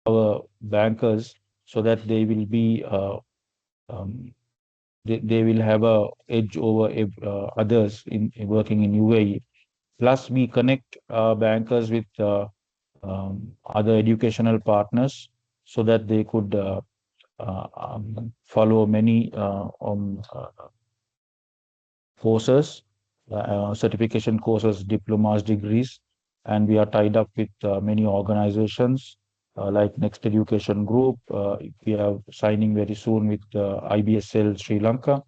our bankers so that they will be um, they will have a edge over others in working in UAE. Plus, we connect bankers with other educational partners so that they could follow many courses, certification courses, diplomas, degrees, and we are tied up with many organizations like Next Education Group. We are signing very soon with IBSL Sri Lanka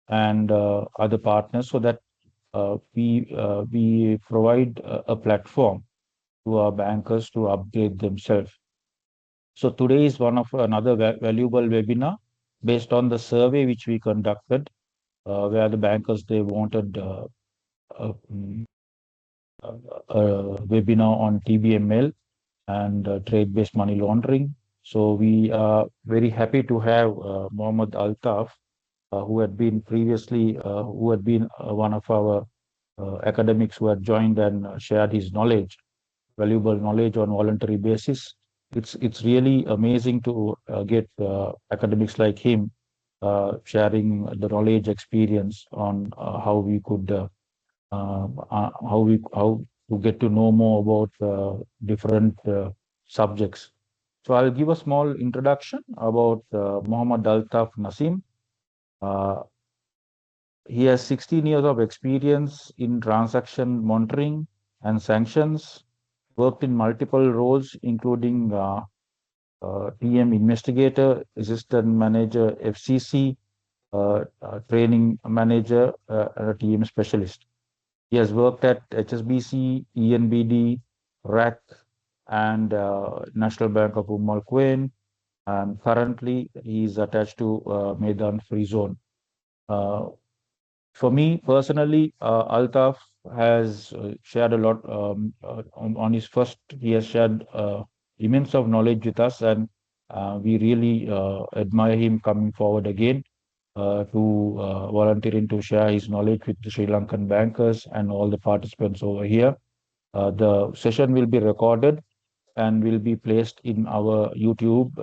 and other partners so that we provide a platform to our bankers to upgrade themselves. So today is one of another valuable webinar based on the survey which we conducted, where the bankers they wanted a, mm, a webinar on TBML and trade-based money laundering. So we are very happy to have Mohammed Althaf, who had been previously, who had been one of our academics who had joined and shared his knowledge, valuable knowledge on voluntary basis. It's really amazing to get academics like him sharing the knowledge experience on how to get to know more about different subjects. So I'll give a small introduction about Muhammad Altaf Naseem. Uh, he has 16 years of experience in transaction monitoring and sanctions, worked in multiple roles, including TM investigator, assistant manager, FCC, training manager, and a TM specialist. He has worked at HSBC, ENBD, RAC, and National Bank of Al Quwain. And currently, he is attached to Maidan Free Zone. Uh, for me personally, Altaf has shared a lot on his first. He has shared immense of knowledge with us, and we really admire him coming forward again to volunteering to share his knowledge with the Sri Lankan bankers and all the participants over here. The session will be recorded and will be placed in our YouTube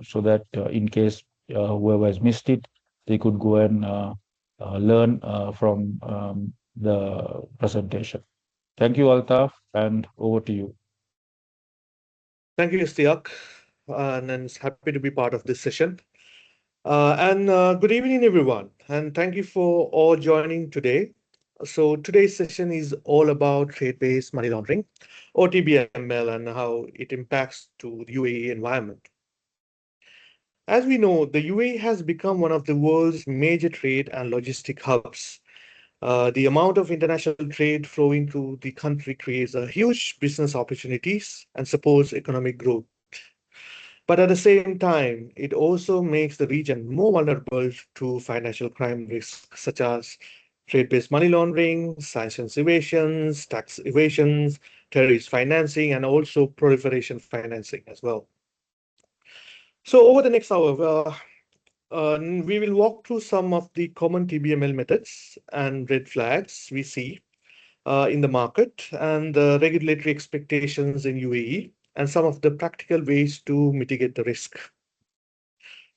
so that in case whoever has missed it, they could go and learn from the presentation. Thank you, Altaf, and over to you. Thank you, Istiak, and it's happy to be part of this session. And good evening, everyone, and thank you for all joining today. So today's session is all about trade-based money laundering, or TBML, and how it impacts to the UAE environment. As we know, the UAE has become one of the world's major trade and logistic hubs. The amount of international trade flowing through the country creates a huge business opportunities and supports economic growth. But at the same time, it also makes the region more vulnerable to financial crime risks such as trade-based money laundering, sanctions evasions, tax evasions, terrorist financing, and also proliferation financing as well. So over the next hour, we will walk through some of the common TBML methods and red flags we see in the market and the regulatory expectations in UAE and some of the practical ways to mitigate the risk.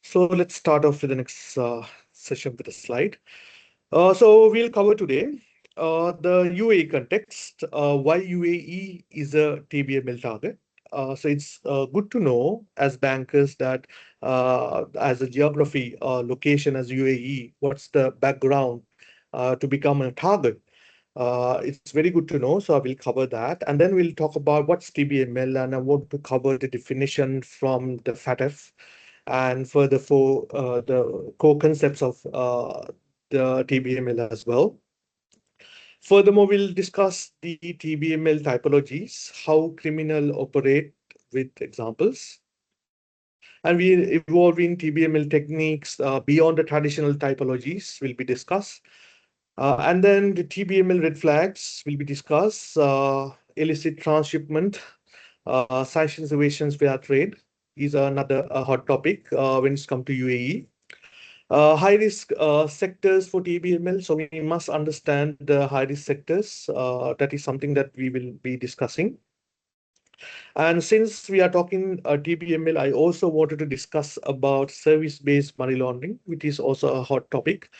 So let's start off with the next session with a slide. So we'll cover today the UAE context, why UAE is a TBML target. So it's good to know as bankers that as a geography location as UAE, what's the background to become a target. It's very good to know, so I will cover that. And then we'll talk about what's TBML, and I want to cover the definition from the FATF and further for the core concepts of the TBML as well. Furthermore, we'll discuss the TBML typologies, how criminal operate with examples, and we evolve in TBML techniques beyond the traditional typologies will be discussed. And then the TBML red flags will be discussed, illicit transshipment, sanctions evasions via trade is another hot topic when it's come to UAE. High risk sectors for TBML. So we must understand the high risk sectors. That is something that we will be discussing. And since we are talking TBML, I also wanted to discuss about service-based money laundering, which is also a hot topic.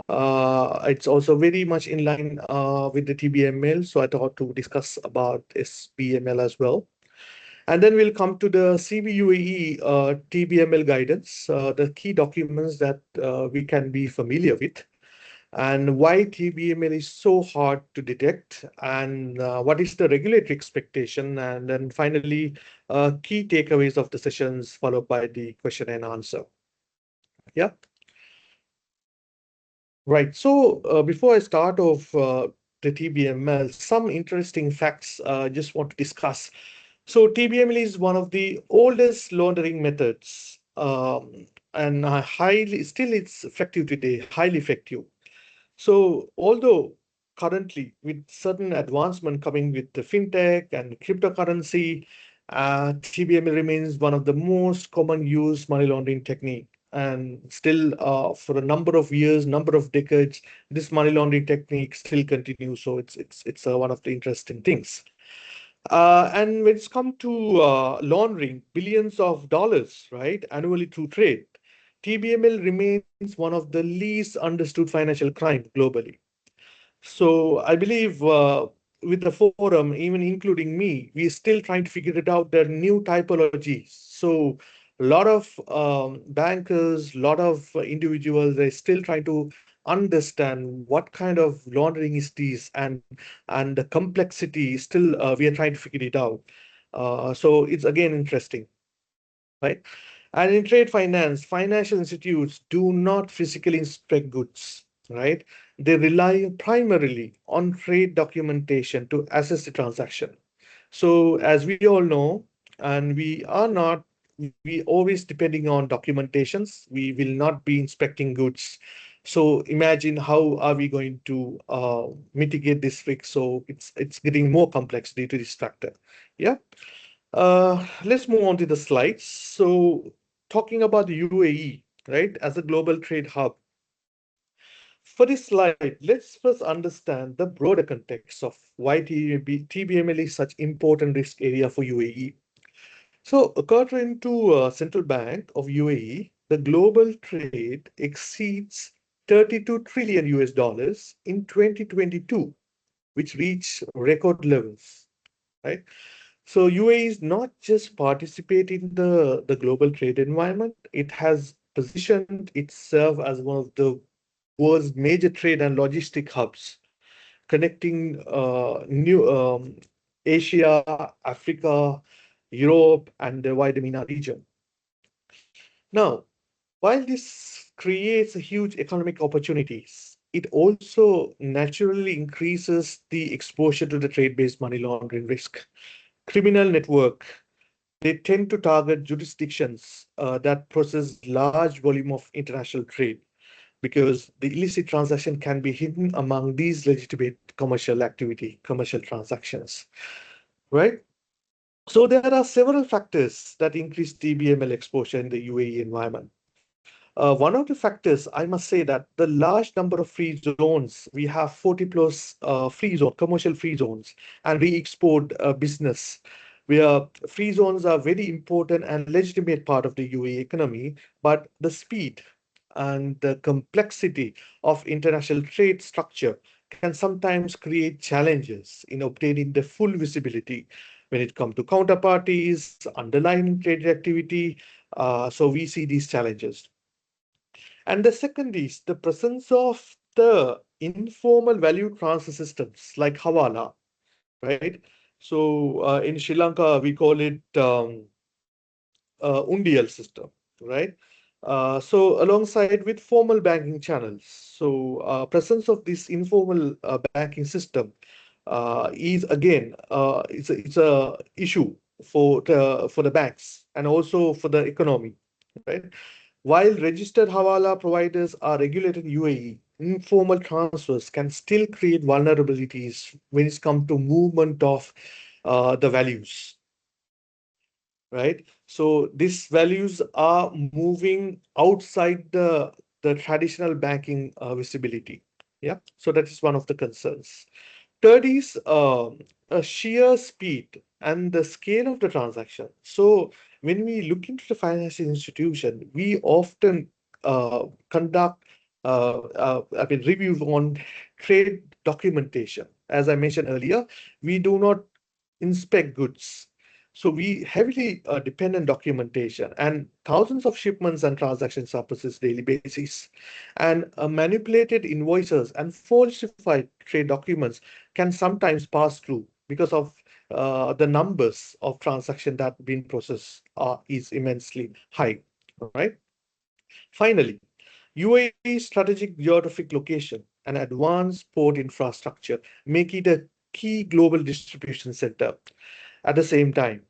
It's also very much in line with the TBML, so I thought to discuss about SBML as well. And then we'll come to the CBUAE TBML guidance, the key documents that we can be familiar with, and why TBML is so hard to detect, and what is the regulatory expectation, and then finally, key takeaways of the sessions, followed by the question and answer. Yeah, right. So before I start off the TBML, some interesting facts I just want to discuss. So TBML is one of the oldest laundering methods, and highly still it's effective today, highly effective. So although currently with certain advancement coming with the fintech and cryptocurrency, TBML remains one of the most common used money laundering technique. And still, for a number of years, number of decades, this money laundering technique still continues. So it's one of the interesting things. And when it's come to laundering billions of dollars, right, annually through trade, TBML remains one of the least understood financial crime globally. So I believe with the forum, even including me, we're still trying to figure it out. There are new typologies. So a lot of bankers, a lot of individuals, they're still trying to understand what kind of laundering is this, and the complexity. Still, we are trying to figure it out. So it's again interesting, right? And in trade finance, financial institutes do not physically inspect goods, right? They rely primarily on trade documentation to assess the transaction. So, as we all know, and we are not, we always depending on documentations, we will not be inspecting goods. So, imagine how are we going to mitigate this risk? So, it's getting more complex due to this factor. Yeah. Let's move on to the slides. So, talking about the UAE, right, as a global trade hub. For this slide, let's first understand the broader context of why TBML is such important risk area for UAE. So, according to Central Bank of UAE, the global trade exceeds 32 trillion US dollars in 2022, which reached record levels, right? So UAE is not just participating in the global trade environment, it has positioned itself as one of the world's major trade and logistic hubs, connecting new Asia, Africa, Europe, and the wider MENA region. Now, while this creates a huge economic opportunities, it also naturally increases the exposure to the trade-based money laundering risk. Criminal network, they tend to target jurisdictions that process large volume of international trade, because the illicit transaction can be hidden among these legitimate commercial activity, commercial transactions, right? So there are several factors that increase TBML exposure in the UAE environment. One of the factors, I must say that the large number of free zones, we have 40 plus commercial free zones, and we export business, where free zones are very important and legitimate part of the UAE economy, but the speed and the complexity of international trade structure can sometimes create challenges in obtaining the full visibility when it comes to counterparties, underlying trade activity. So we see these challenges. And the second is the presence of the informal value transfer systems like Hawala, right? So in Sri Lanka, we call it Undial system, right? So alongside with formal banking channels, so presence of this informal banking system is again it's a issue for the banks and also for the economy, right? While registered Hawala providers are regulated in UAE, informal transfers can still create vulnerabilities when it comes to movement of the values, right? So these values are moving outside the traditional banking visibility. Yeah, so that is one of the concerns. Third is sheer speed and the scale of the transaction. So when we look into the financial institution, we often conduct reviews on trade documentation. As I mentioned earlier, we do not inspect goods. So we heavily depend on documentation, and thousands of shipments and transactions are processed daily basis. And manipulated invoices and falsified trade documents can sometimes pass through because of the numbers of transactions that being processed is immensely high, right? Finally, UAE strategic geographic location and advanced port infrastructure make it a key global distribution center. At the same time,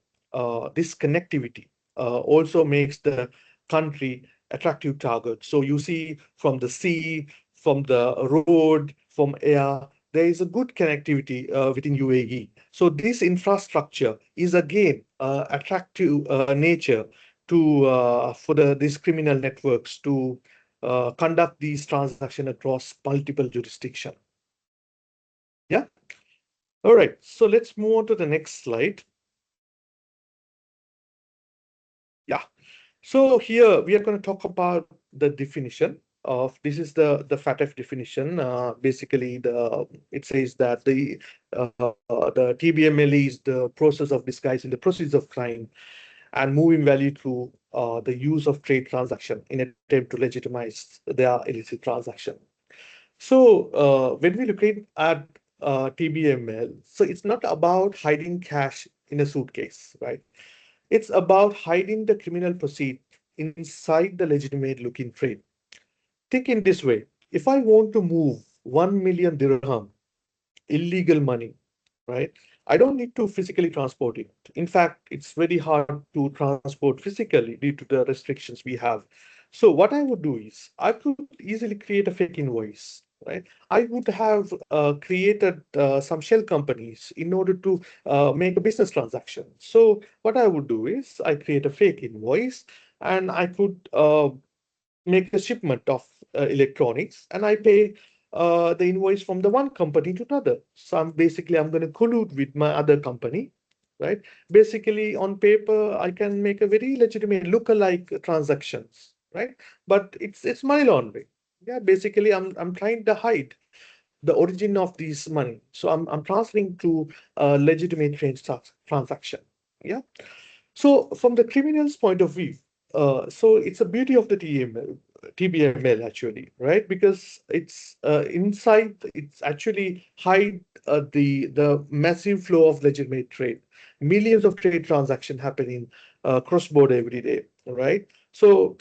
this connectivity also makes the country attractive target. So you see from the sea, from the road, from air, there is a good connectivity within UAE. So this infrastructure is again attractive nature to for these criminal networks to conduct these transactions across multiple jurisdictions. Yeah. All right. So let's move on to the next slide. Yeah. So here we are going to talk about the definition of this is the FATF definition. Basically, it says that the TBML is the process of disguising the proceeds of crime and moving value through the use of trade transaction in attempt to legitimize their illicit transaction. So when we look at TBML, so it's not about hiding cash in a suitcase, right? It's about hiding the criminal proceed inside the legitimate looking trade. Think in this way. If I want to move 1 million dirham, illegal money, right? I don't need to physically transport it. In fact, it's very hard to transport physically due to the restrictions we have. So what I would do is I could easily create a fake invoice, right? I would have created some shell companies in order to make a business transaction. So what I would do is I create a fake invoice and I could make a shipment of electronics and I pay the invoice from the one company to another. So I'm going to collude with my other company, right? Basically, on paper, I can make a very legitimate look-alike transactions, right? But it's money laundering. Yeah, basically, I'm trying to hide the origin of this money. So I'm transferring to a legitimate transaction. Yeah. So from the criminal's point of view, so it's a beauty of the TBML actually, right? Because it's inside, it's actually hide the massive flow of legitimate trade, millions of trade transactions happening cross-border every day, right? So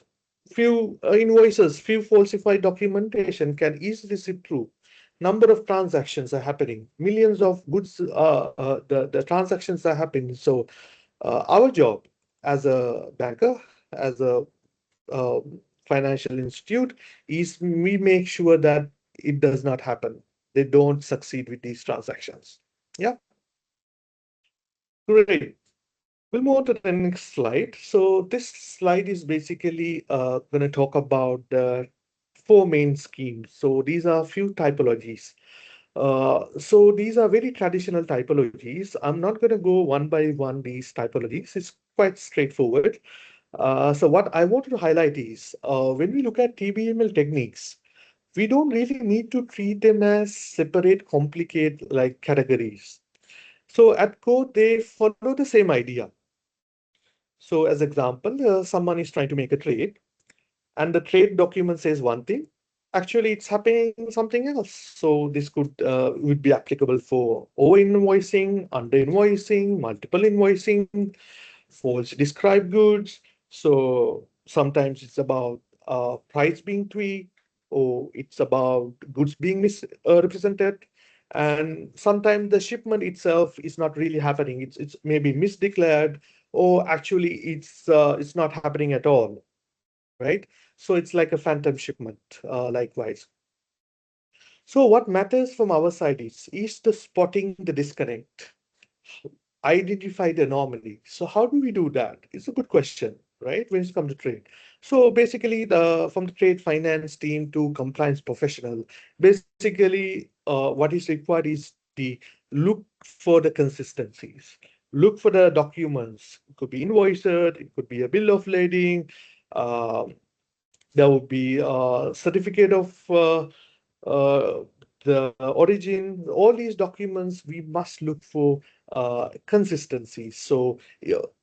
few invoices, few falsified documentation can easily slip through. Number of transactions are happening, millions of goods, the transactions are happening. So our job as a banker, as a financial institute, is we make sure that it does not happen. They don't succeed with these transactions. Yeah, great. We'll move on to the next slide. So this slide is basically going to talk about the four main schemes. So these are a few typologies. So these are very traditional typologies. I'm not going to go one by one these typologies. It's quite straightforward. So what I wanted to highlight is when we look at TBML techniques, we don't really need to treat them as separate, complicated like categories. So at core, they follow the same idea. So as example, someone is trying to make a trade and the trade document says one thing, actually it's happening something else. So this would be applicable for over invoicing, under invoicing, multiple invoicing, false described goods. So sometimes it's about price being tweaked, or it's about goods being misrepresented. And sometimes the shipment itself is not really happening. It's maybe misdeclared, or actually it's not happening at all, right? So it's like a phantom shipment, likewise. So what matters from our side is the spotting the disconnect, identify the anomaly. So how do we do that? It's a good question, right? When it comes to trade. So basically, from the trade finance team to compliance professional, basically what is required is the look for the consistencies. Look for the documents. It could be invoiced, it could be a bill of lading, uh, there would be a certificate of uh, the origin. All these documents, we must look for consistency. So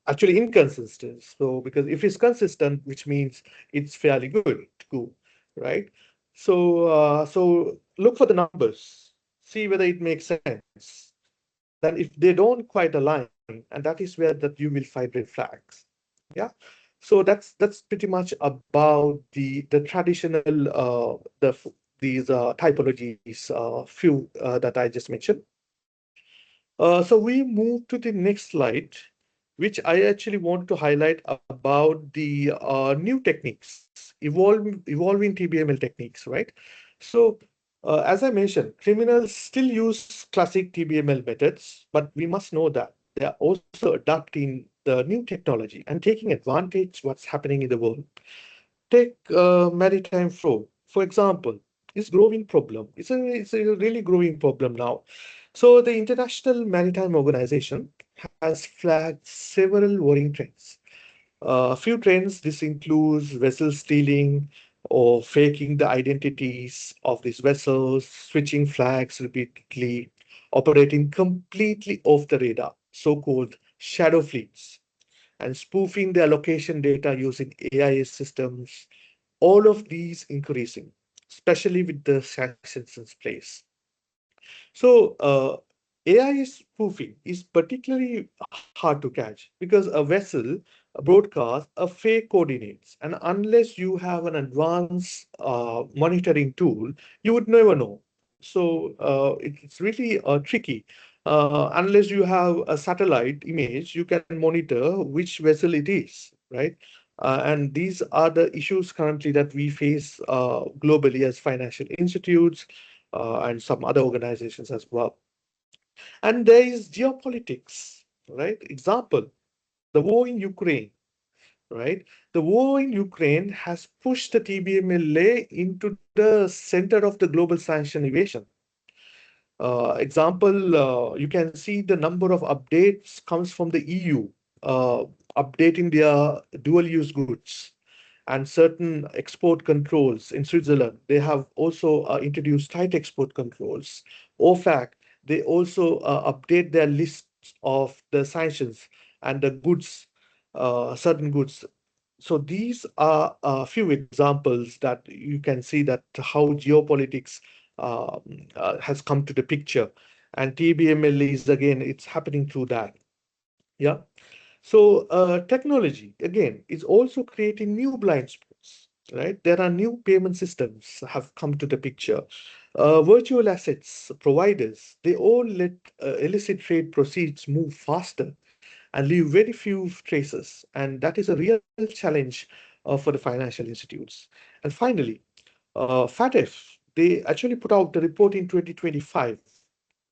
actually inconsistent. So because if it's consistent, which means it's fairly good to go, right? So look for the numbers, see whether it makes sense. Then if they don't quite align, and that is where that you will find red flags. Yeah. So that's pretty much about the traditional these typologies, few that I just mentioned. So we move to the next slide, which I actually want to highlight about the new techniques, evolving TBML techniques, right? So as I mentioned, criminals still use classic TBML methods, but we must know that they are also adapting the new technology and taking advantage what's happening in the world. Take maritime fraud, for example. It's growing problem. It's a really growing problem now. So the International Maritime Organization has flagged several worrying trends. A few trends, this includes vessel stealing or faking the identities of these vessels, switching flags repeatedly, operating completely off the radar, so-called shadow fleets, and spoofing their location data using AIS systems. All of these increasing, especially with the sanctions in place. So AI spoofing is particularly hard to catch because a vessel broadcasts a fake coordinates, and unless you have an advanced monitoring tool, you would never know. So it's really tricky. Unless you have a satellite image, you can monitor which vessel it is, right? And these are the issues currently that we face globally as financial institutes and some other organizations as well. And there is geopolitics, right? Example, the war in Ukraine, right? The war in Ukraine has pushed the TBMLA into the center of the global sanction evasion. Example, you can see the number of updates comes from the EU, updating their dual-use goods and certain export controls in Switzerland. They have also introduced tight export controls. OFAC, they also update their lists of the sanctions and the goods, certain goods. So these are a few examples that you can see that how geopolitics has come to the picture. And TBML is again, it's happening through that. Yeah. So technology again is also creating new blind spots, right? There are new payment systems have come to the picture. Virtual assets providers, they all let illicit trade proceeds move faster and leave very few traces. And that is a real challenge for the financial institutes. And finally, FATF, they actually put out the report in 2025,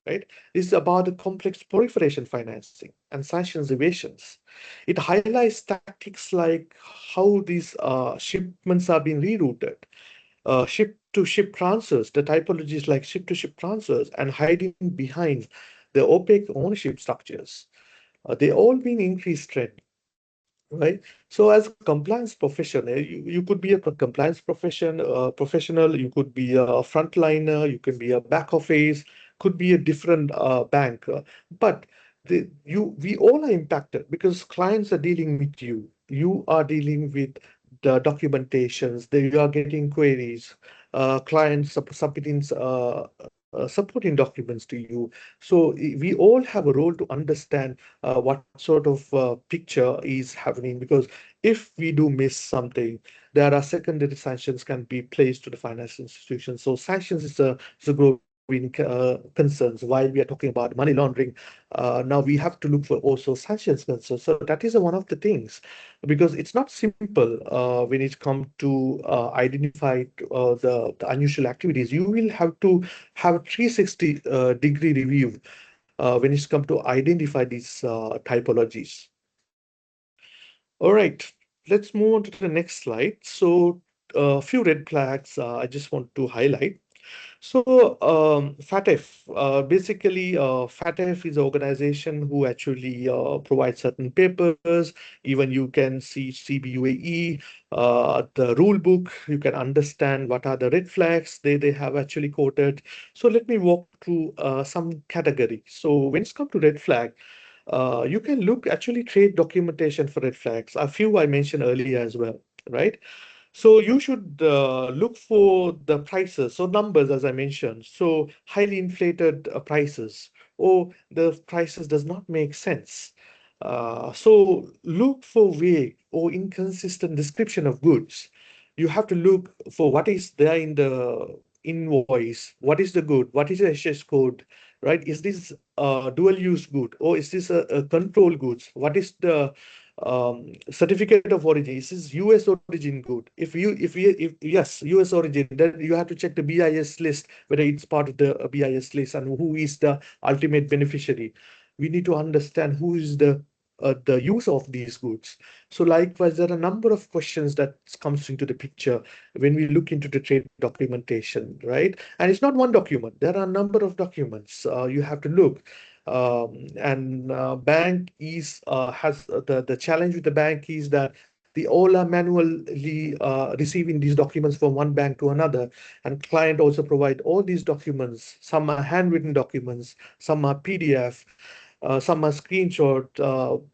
right? This is about the complex proliferation financing and sanctions evasions. It highlights tactics like how these shipments are being rerouted, ship-to-ship transfers, the typologies like ship-to-ship transfers, and hiding behind the opaque ownership structures. They all been increased trend, right? So as a compliance professional, you could be a compliance professional, you could be a frontliner, you can be a back office, could be a different bank, but we all are impacted because clients are dealing with you. You are dealing with the documentations, you are getting queries, clients submitting supporting documents to you. So we all have a role to understand what sort of picture is happening, because if we do miss something, there are secondary sanctions can be placed to the financial institutions. So sanctions is a growing concerns while we are talking about money laundering. Now we have to look for also sanctions concerns. So that is one of the things, because it's not simple when it comes to identify the unusual activities. You will have to have a 360 degree review when it's come to identify these typologies. All right, let's move on to the next slide. So a few red flags I just want to highlight. So, FATF, basically, FATF is an organization who actually provides certain papers. Even you can see CBUAE, the rule book. You can understand what are the red flags they have actually quoted. So let me walk through some categories. So when it's come to red flag, you can look actually trade documentation for red flags. A few I mentioned earlier as well, right? So you should look for the prices, so numbers as I mentioned. So highly inflated prices, or the prices does not make sense. So look for vague or inconsistent description of goods. You have to look for what is there in the invoice, what is the good, what is the SS code, right? Is this dual use good, or is this a control goods? What is the certificate of origin? Is this US origin good? If yes, US origin, then you have to check the BIS list whether it's part of the BIS list and who is the ultimate beneficiary. We need to understand who is the use of these goods. So likewise, there are a number of questions that comes into the picture when we look into the trade documentation, right? And it's not one document. There are a number of documents you have to look. And bank is has the challenge with the bank is that the all are manually receiving these documents from one bank to another, and client also provide all these documents. Some are handwritten documents, some are PDF, some are screenshot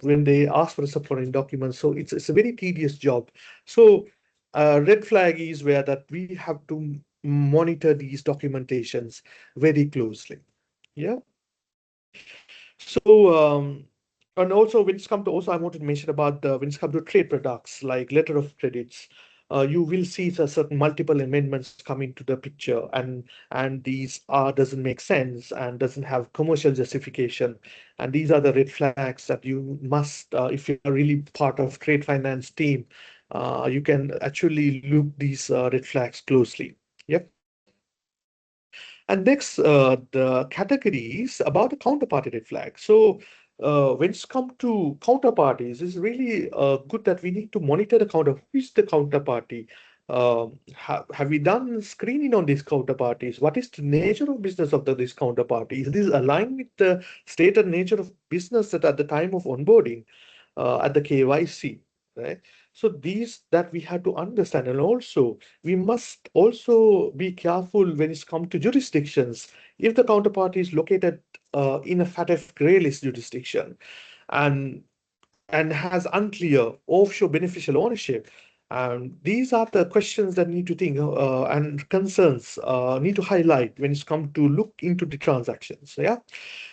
when they ask for the supporting documents. So it's a very tedious job. So red flag is where that we have to monitor these documentations very closely. Yeah. So, and also when it's come to also, I wanted to mention about the when it's come to trade products like letter of credits, you will see certain multiple amendments coming to the picture, and these are doesn't make sense and doesn't have commercial justification, and these are the red flags that you must, if you're really part of trade finance team, you can actually look these red flags closely. Yep. And next, the categories about the counterparty red flag. So, when it's come to counterparties, it's really good that we need to monitor the counter. Who is the counterparty? Have we done screening on these counterparties? What is the nature of business of this counterparty? Is this aligned with the stated nature of business at the time of onboarding, at the KYC, right? So these that we have to understand, and also we must also be careful when it's come to jurisdictions. If the counterparty is located in a FATF grey list jurisdiction and has unclear offshore beneficial ownership, these are the questions that need to think and concerns need to highlight when it's come to look into the transactions. Yeah.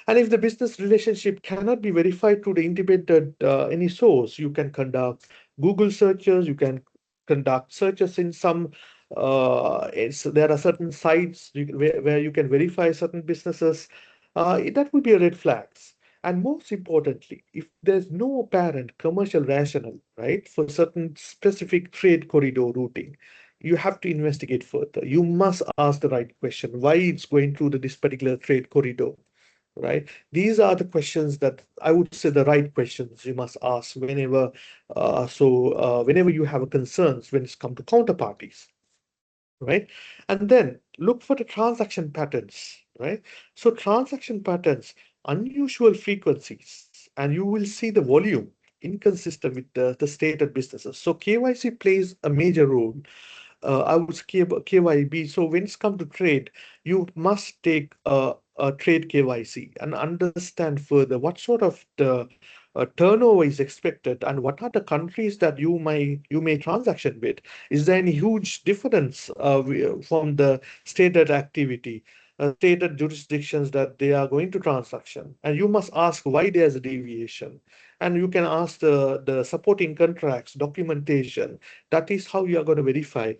And if the business relationship cannot be verified through the independent any source, you can conduct Google searches, you can conduct searches in some there are certain sites where you can verify certain businesses. That would be a red flags. And most importantly, if there's no apparent commercial rationale, right, for certain specific trade corridor routing, you have to investigate further. You must ask the right question, why it's going through this particular trade corridor, right? These are the questions that I would say the right questions you must ask whenever, whenever you have a concerns when it's come to counterparties, right? And then look for the transaction patterns, right? So transaction patterns, unusual frequencies, and you will see the volume inconsistent with the stated businesses. So KYC plays a major role. I would say KYB. So when it's come to trade, you must take a trade KYC and understand further what sort of the turnover is expected and what are the countries that you may transaction with. Is there any huge difference from the stated activity, stated jurisdictions that they are going to transaction? And you must ask why there's a deviation. And you can ask the supporting contracts, documentation. That is how you are going to verify,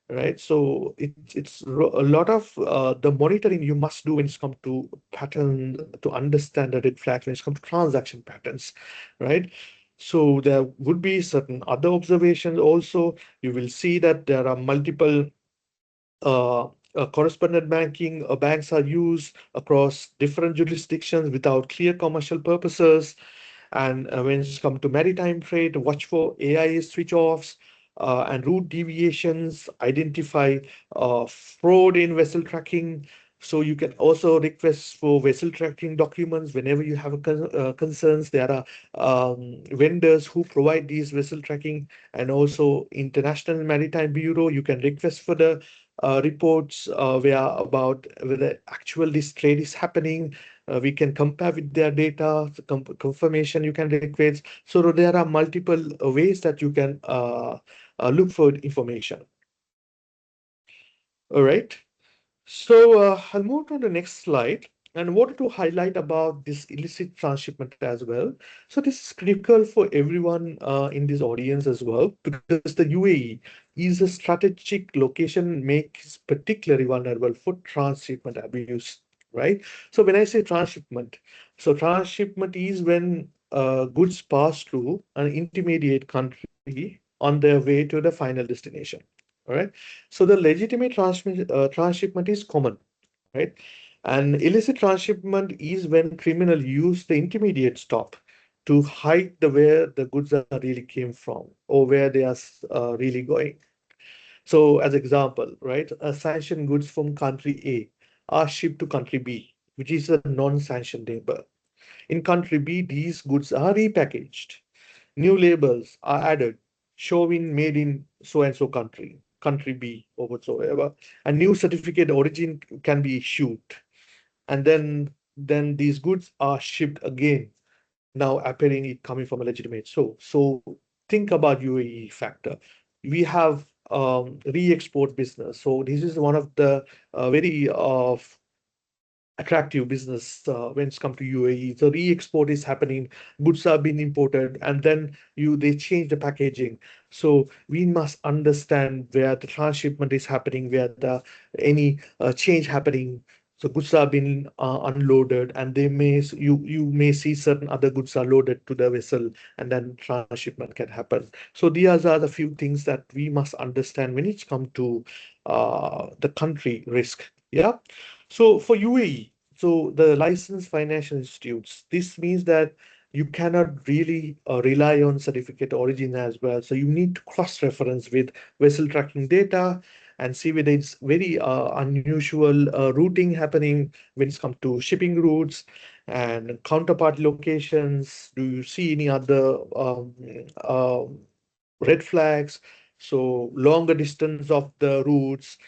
right? So a lot of the monitoring you must do when it's come to pattern to understand the red flags when it's come to transaction patterns, right? So there would be certain other observations also. You will see that there are multiple uh, correspondent banking banks are used across different jurisdictions without clear commercial purposes. And when it's come to maritime trade, watch for AIA switch offs. and route deviations, identify fraud in vessel tracking. So you can also request for vessel tracking documents whenever you have concerns. There are vendors who provide these vessel tracking, and also International Maritime Bureau. You can request for the reports where about whether actual this trade is happening. We can compare with their data, the confirmation you can request. So there are multiple ways that you can look for information. All right. So I'll move to the next slide and wanted to highlight about this illicit transshipment as well. So this is critical for everyone in this audience as well, because the UAE is a strategic location makes particularly vulnerable for transshipment abuse, right? So when I say transshipment, so transshipment is when goods pass through an intermediate country on their way to the final destination. All right. So the legitimate transshipment is common, right? And illicit transshipment is when criminal use the intermediate stop to hide the where the goods are really came from or where they are really going. So as example, right, sanctioned goods from country A are shipped to country B, which is a non-sanctioned neighbor. In country B, these goods are repackaged. New labels are added, showing made in so and so country, country B or whatsoever. A new certificate origin can be issued, and then these goods are shipped again. Now appearing it coming from a legitimate source. So think about UAE factor. We have re-export business. So this is one of the very attractive business when it's come to UAE. So re-export is happening, goods are being imported, and then they change the packaging. So we must understand where the transshipment is happening, where the any change happening. So goods are being unloaded, and you may see certain other goods are loaded to the vessel, and then transshipment can happen. So these are the few things that we must understand when it's come to the country risk. Yeah. So for UAE, so the licensed financial institutes, this means that you cannot really rely on certificate origin as well. So you need to cross-reference with vessel tracking data and see whether it's very unusual routing happening when it's come to shipping routes and counterpart locations. Do you see any other red flags? So longer distance of the routes.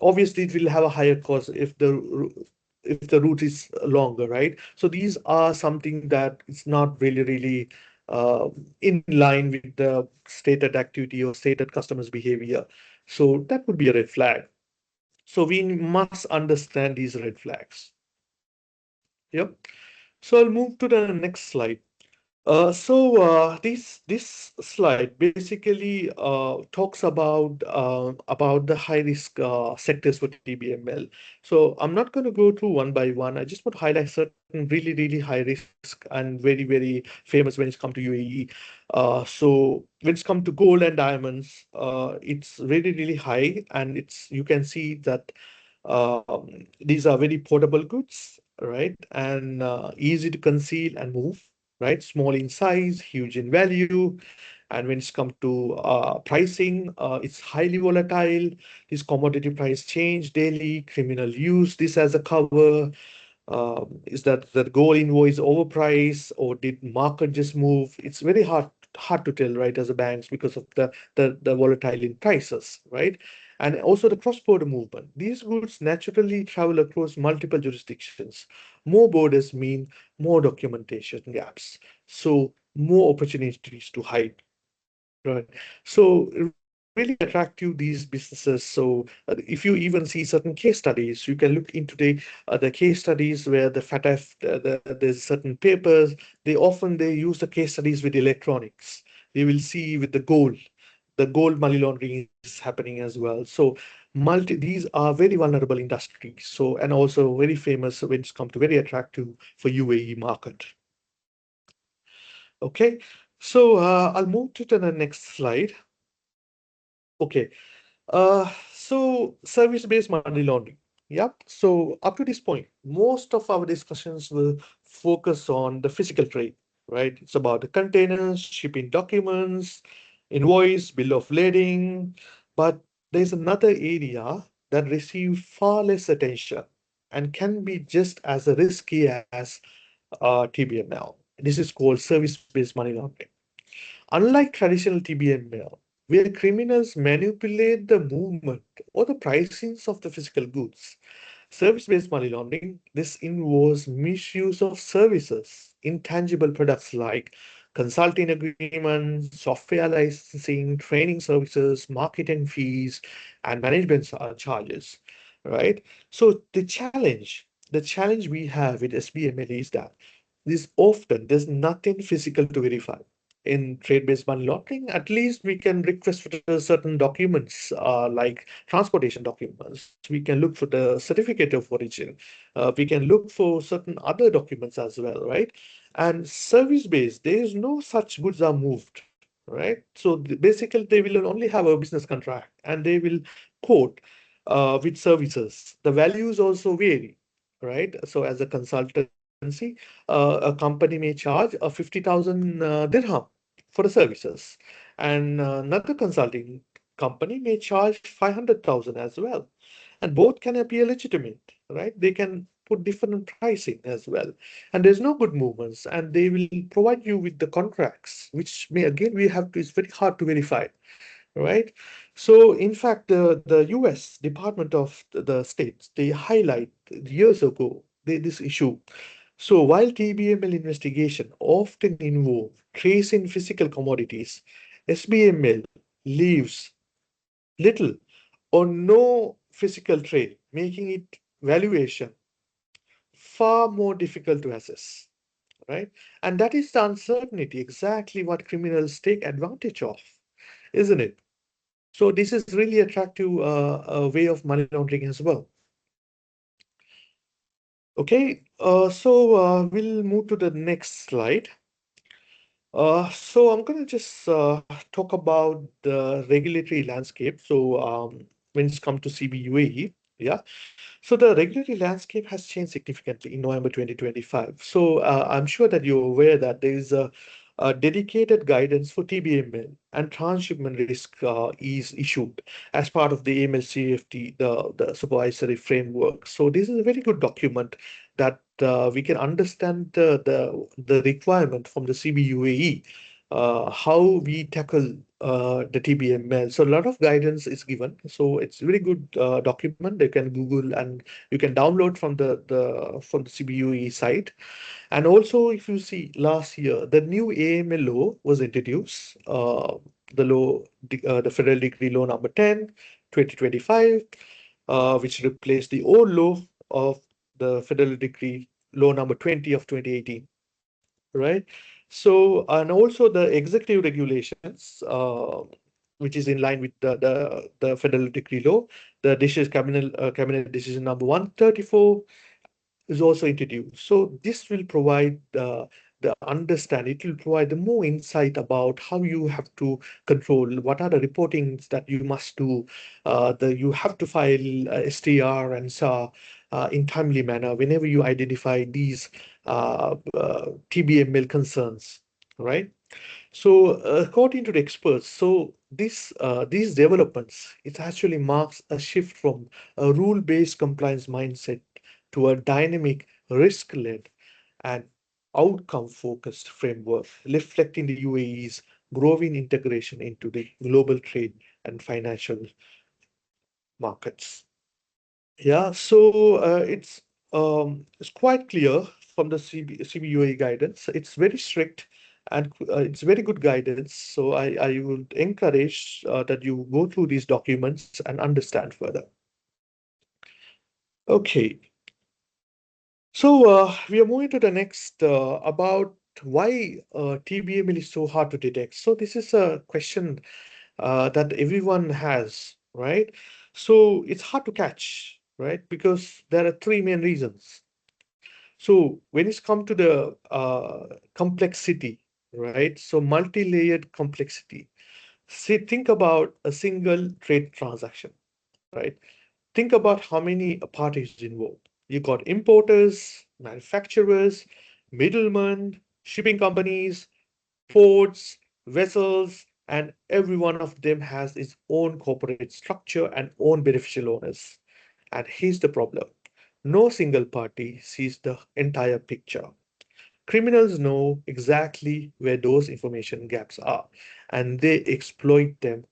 Obviously, it will have a higher cost if the route is longer, right? So these are something that is not really in line with the stated activity or stated customers' behavior. So that would be a red flag. So we must understand these red flags. Yep. So I'll move to the next slide. This slide basically talks about the high risk sectors for TBML. So I'm not going to go through one by one. I just want to highlight certain really high risk and very famous when it's come to UAE. So when it's come to gold and diamonds, it's really high, and it's you can see that these are very portable goods, right, and easy to conceal and move, right? Small in size, huge in value. And when it's come to pricing, it's highly volatile. This commodity price change daily, criminal use this as a cover. Is that the gold invoice overpriced, or did market just move? It's very hard to tell, right, as a banks, because of the volatile in prices, right? And also the cross-border movement. These goods naturally travel across multiple jurisdictions. More borders mean more documentation gaps. So more opportunities to hide. Right. So really attractive these businesses. So if you even see certain case studies, you can look into the case studies where the FATF, there's certain papers. They use the case studies with electronics. They will see with the gold money laundering is happening as well. So these are very vulnerable industries. So and also very famous when it's come to very attractive for UAE market. Okay. So I'll move to the next slide. Okay. So service-based money laundering. Yep. So up to this point, most of our discussions will focus on the physical trade, right? It's about the containers, shipping documents, invoice, bill of lading. But there's another area that receives far less attention and can be just as risky as TBML. This is called service-based money laundering. Unlike traditional TBML, where criminals manipulate the movement or the pricings of the physical goods, service-based money laundering, this involves misuse of services, intangible products like consulting agreements, software licensing, training services, marketing fees, and management charges, right? So the challenge we have with SBML is that there's nothing physical to verify. In trade-based money laundering, at least we can request for the certain documents like transportation documents. We can look for the certificate of origin. We can look for certain other documents as well, right? And service-based, there is no such goods are moved, right? So basically, they will only have a business contract and they will quote with services. The values also vary, right? So as a consultancy, a company may charge a 50,000 dirham for the services, and another consulting company may charge 500,000 as well. And both can appear legitimate, right? They can put different pricing as well. And there's no good movements, and they will provide you with the contracts, which may again we have to, it's very hard to verify, right? So in fact, the US Department of the States, they highlight years ago this issue. So while TBML investigation often involve tracing physical commodities, SBML leaves little or no physical trail, making it valuation far more difficult to assess, right? And that is the uncertainty, exactly what criminals take advantage of, isn't it? So this is really attractive way of money laundering as well. Okay, we'll move to the next slide. So I'm going to just talk about the regulatory landscape. So when it's come to CBUAE, yeah. So the regulatory landscape has changed significantly in November 2025. So I'm sure that you're aware that there is a dedicated guidance for TBML and transshipment risk is issued as part of the AML CFT, the supervisory framework. So this is a very good document that we can understand the requirement from the CBUAE, how we tackle the TBML. So a lot of guidance is given. So it's a very good document. You can Google and you can download from the CBUAE site. And also, if you see last year, the new AML law was introduced. The Federal Decree Law number 10, 2025, which replaced the old law of the Federal Decree Law number 20 of 2018, right? So, and also the executive regulations, which is in line with the Federal Decree Law, the cabinet decision number 134 is also introduced. So this will provide the understand. It will provide the more insight about how you have to control what are the reportings that you must do. You have to file STR and SAR in timely manner whenever you identify these TBML concerns, right? So, according to the experts, so these developments, it actually marks a shift from a rule-based compliance mindset to a dynamic, risk-led, and outcome-focused framework, reflecting the UAE's growing integration into the global trade and financial markets. Yeah, so it's quite clear from the CBUA guidance. It's very strict and it's very good guidance. So I would encourage that you go through these documents and understand further. Okay, so we are moving to the next about why TBML is so hard to detect. So this is a question that everyone has, right? So it's hard to catch, right? Because there are three main reasons. So when it's come to the complexity, right? So multi-layered complexity. See, think about a single trade transaction, right? Think about how many parties involved. You got importers, manufacturers, middlemen, shipping companies, ports, vessels, and every one of them has its own corporate structure and own beneficial owners. And here's the problem. No single party sees the entire picture. Criminals know exactly where those information gaps are, and they exploit them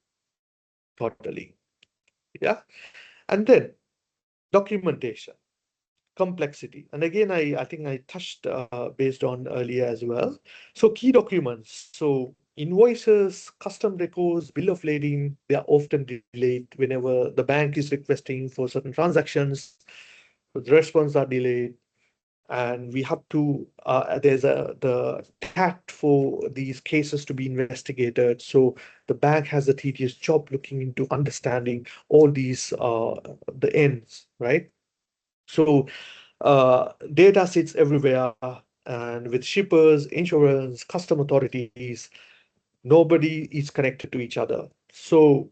totally. Yeah. And then documentation, complexity. And again, I think I touched based on earlier as well. So key documents. So invoices, custom records, bill of lading, they are often delayed whenever the bank is requesting for certain transactions. The response are delayed, and we have to there's a the tact for these cases to be investigated, so the bank has a tedious job looking into understanding all these the ends, right? So data sits everywhere, and with shippers, insurance, custom authorities, nobody is connected to each other. So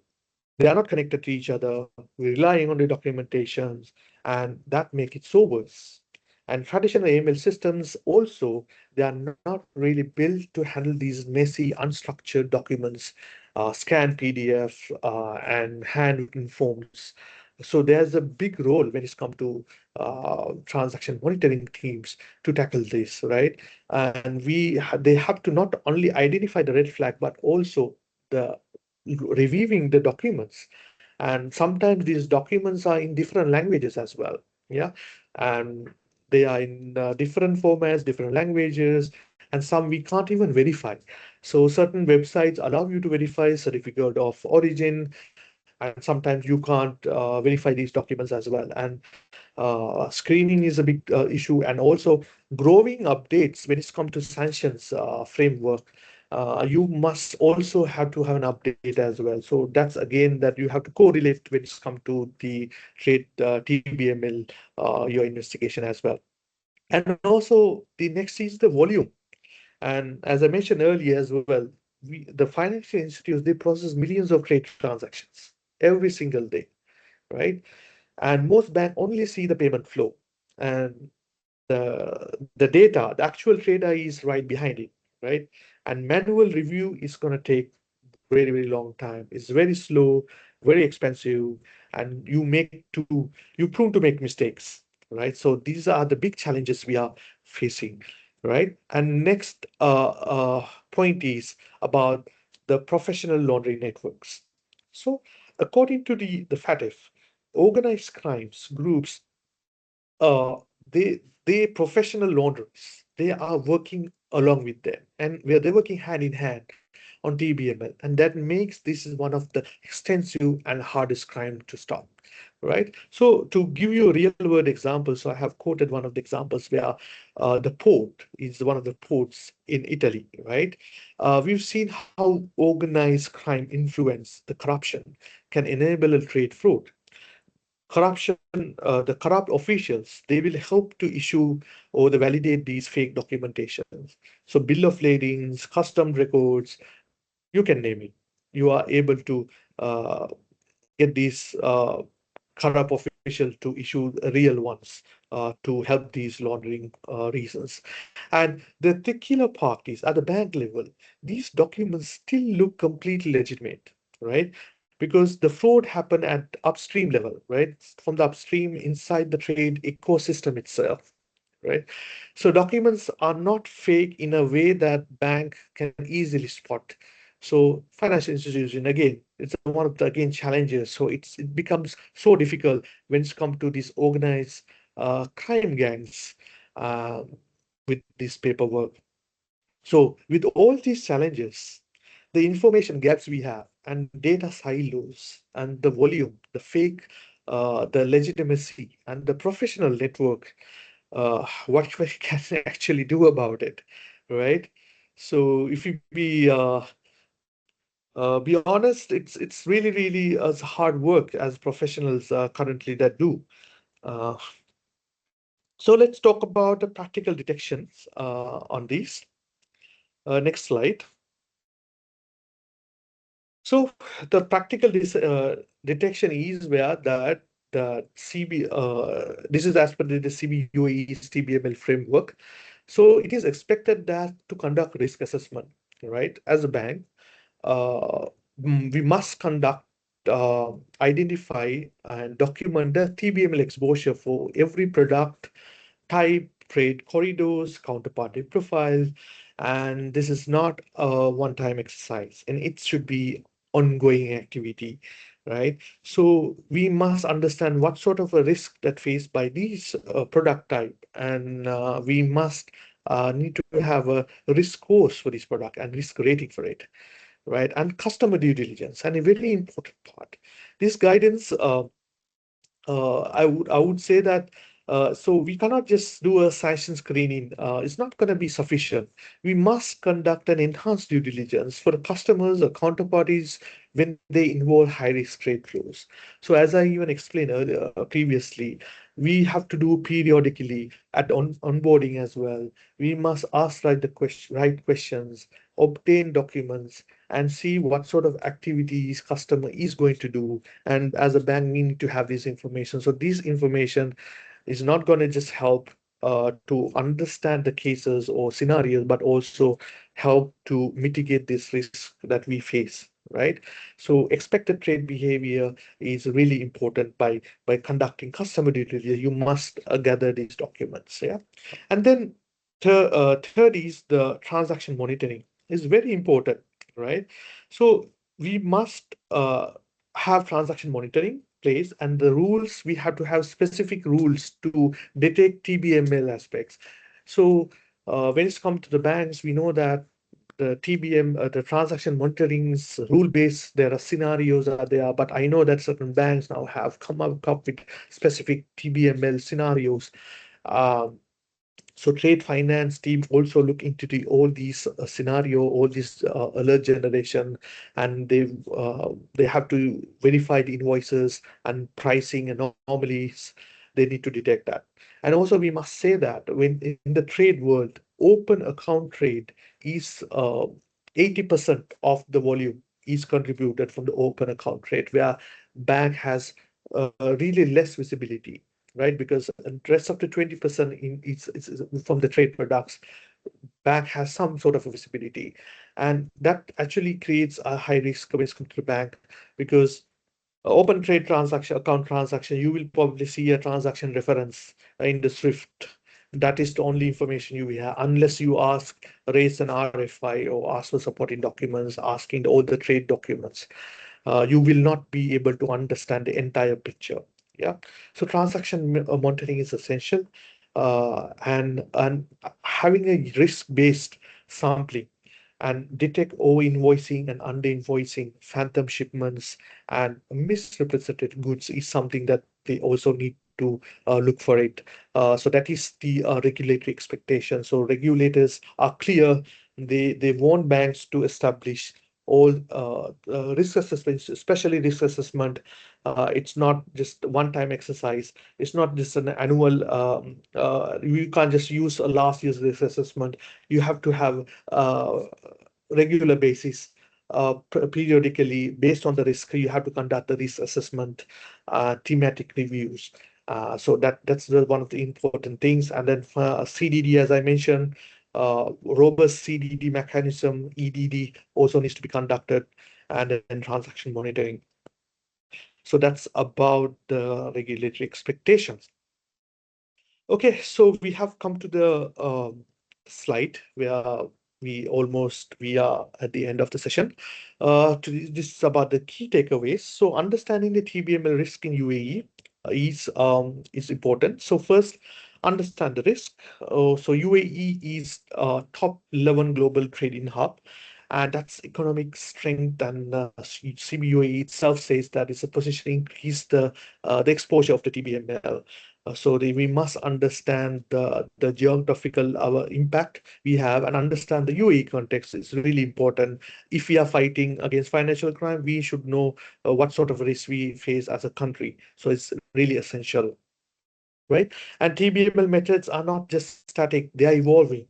they are not connected to each other. We're relying on the documentations, and that make it so worse. And traditional AML systems also, they are not really built to handle these messy, unstructured documents, scanned PDF, and handwritten forms. So there's a big role when it's come to transaction monitoring teams to tackle this, right? And they have to not only identify the red flag, but also the reviewing the documents. And sometimes these documents are in different languages as well. Yeah. And they are in different formats, different languages, and some we can't even verify. So certain websites allow you to verify certificate of origin, and sometimes you can't verify these documents as well. And screening is a big issue, and also growing updates when it's come to sanctions framework. You must also have to have an update as well. So that's again that you have to correlate when it's come to the trade TBML, your investigation as well. And also the next is the volume. And as I mentioned earlier as well, the financial institutes, they process millions of trade transactions every single day, right? And most bank only see the payment flow, and the data, the actual data is right behind it, right? And manual review is going to take very long time. It's very slow, very expensive, and you prone to make mistakes, right? So these are the big challenges we are facing, right? And next point is about the professional laundering networks. So according to the FATF, organized crimes groups, uh, they professional launderers. They are working along with them, and where they're working hand in hand on TBML, and that makes this is one of the extensive and hardest crime to stop, right? So to give you a real world example, so I have quoted one of the examples where the port is one of the ports in Italy, right? We've seen how organized crime influence the corruption can enable a trade fraud. The corrupt officials, they will help to issue or they validate these fake documentations. So bill of ladings, custom records, you can name it. You are able to uh, get these corrupt officials to issue real ones to help these laundering reasons. And the tequila parties at the bank level, these documents still look completely legitimate, right? Because the fraud happened at upstream level, right? From the upstream inside the trade ecosystem itself, right? So documents are not fake in a way that bank can easily spot. So financial institution, again, it's one of the again challenges. So it becomes so difficult when it's come to these organized crime gangs uh, with this paperwork. So with all these challenges, the information gaps we have, and data silos, and the volume, the fake, the legitimacy, and the professional network, what we can actually do about it, right? So if you be honest, it's really hard work as professionals currently that do. Uh, so let's talk about the practical detections on these. Next slide. So the practical detection is where that the CB this is as per the CB UAE's TBML framework. So it is expected that to conduct risk assessment, right? As a bank, uh, we must conduct, identify and document the TBML exposure for every product type, trade corridors, counterparty profile, and this is not a one-time exercise, and it should be ongoing activity, right? So we must understand what sort of a risk that faced by these product type, and we must need to have a risk course for this product and risk rating for it, right? And customer due diligence, and a very important part. This guidance, I would say that so we cannot just do a sanction screening. It's not going to be sufficient. We must conduct an enhanced due diligence for the customers or counterparties when they involve high-risk trade flows. So as I even explained earlier, previously, we have to do periodically at onboarding as well. We must ask right questions, obtain documents, and see what sort of activities customer is going to do, and as a bank we need to have this information. So this information is not going to just help to understand the cases or scenarios, but also help to mitigate this risk that we face, right? So expected trade behavior is really important by conducting customer due diligence. You must gather these documents, yeah. And then third is the transaction monitoring is very important, right? So we must have transaction monitoring place, and the rules, we have to have specific rules to detect TBML aspects. So when it's come to the banks, we know that the the transaction monitoring's rule based, there are scenarios are there, but I know that certain banks now have come up with specific TBML scenarios. Um, so trade finance team also look into all these scenario, all these alert generation, and they have to verify the invoices and pricing and anomalies. They need to detect that. And also we must say that when in the trade world, open account trade is 80% of the volume is contributed from the open account trade, where bank has really less visibility, right? Because the rest of the 20% in it's from the trade products, bank has some sort of a visibility. And that actually creates a high risk when it comes to the bank, because open trade transaction, account transaction, you will probably see a transaction reference in the Swift. That is the only information you will have, unless you raise an RFI or ask for supporting documents, asking all the trade documents. You will not be able to understand the entire picture. Yeah. So transaction monitoring is essential, and having a risk-based sampling and detect over invoicing and under invoicing, phantom shipments, and misrepresented goods is something that they also need to look for it. So that is the regulatory expectation. So regulators are clear. They want banks to establish all risk assessments, especially risk assessment. It's not just one-time exercise. It's not just an annual. You can't just use a last year's risk assessment. You have to have regular basis, periodically, based on the risk. You have to conduct the risk assessment, thematic reviews. So that's one of the important things. And then for CDD, as I mentioned, robust CDD mechanism, EDD, also needs to be conducted, and then transaction monitoring. So that's about the regulatory expectations. Okay, so we have come to the slide where we are at the end of the session. This is about the key takeaways. So understanding the TBML risk in UAE is important. So first, understand the risk. So UAE is top 11 global trading hub, and that's economic strength. And CBUAE itself says that it's a position increase the exposure of the TBML. We must understand the geographical our impact we have, and understand the UAE context is really important. If we are fighting against financial crime, we should know what sort of risk we face as a country. So it's really essential, right? And TBML methods are not just static; they are evolving,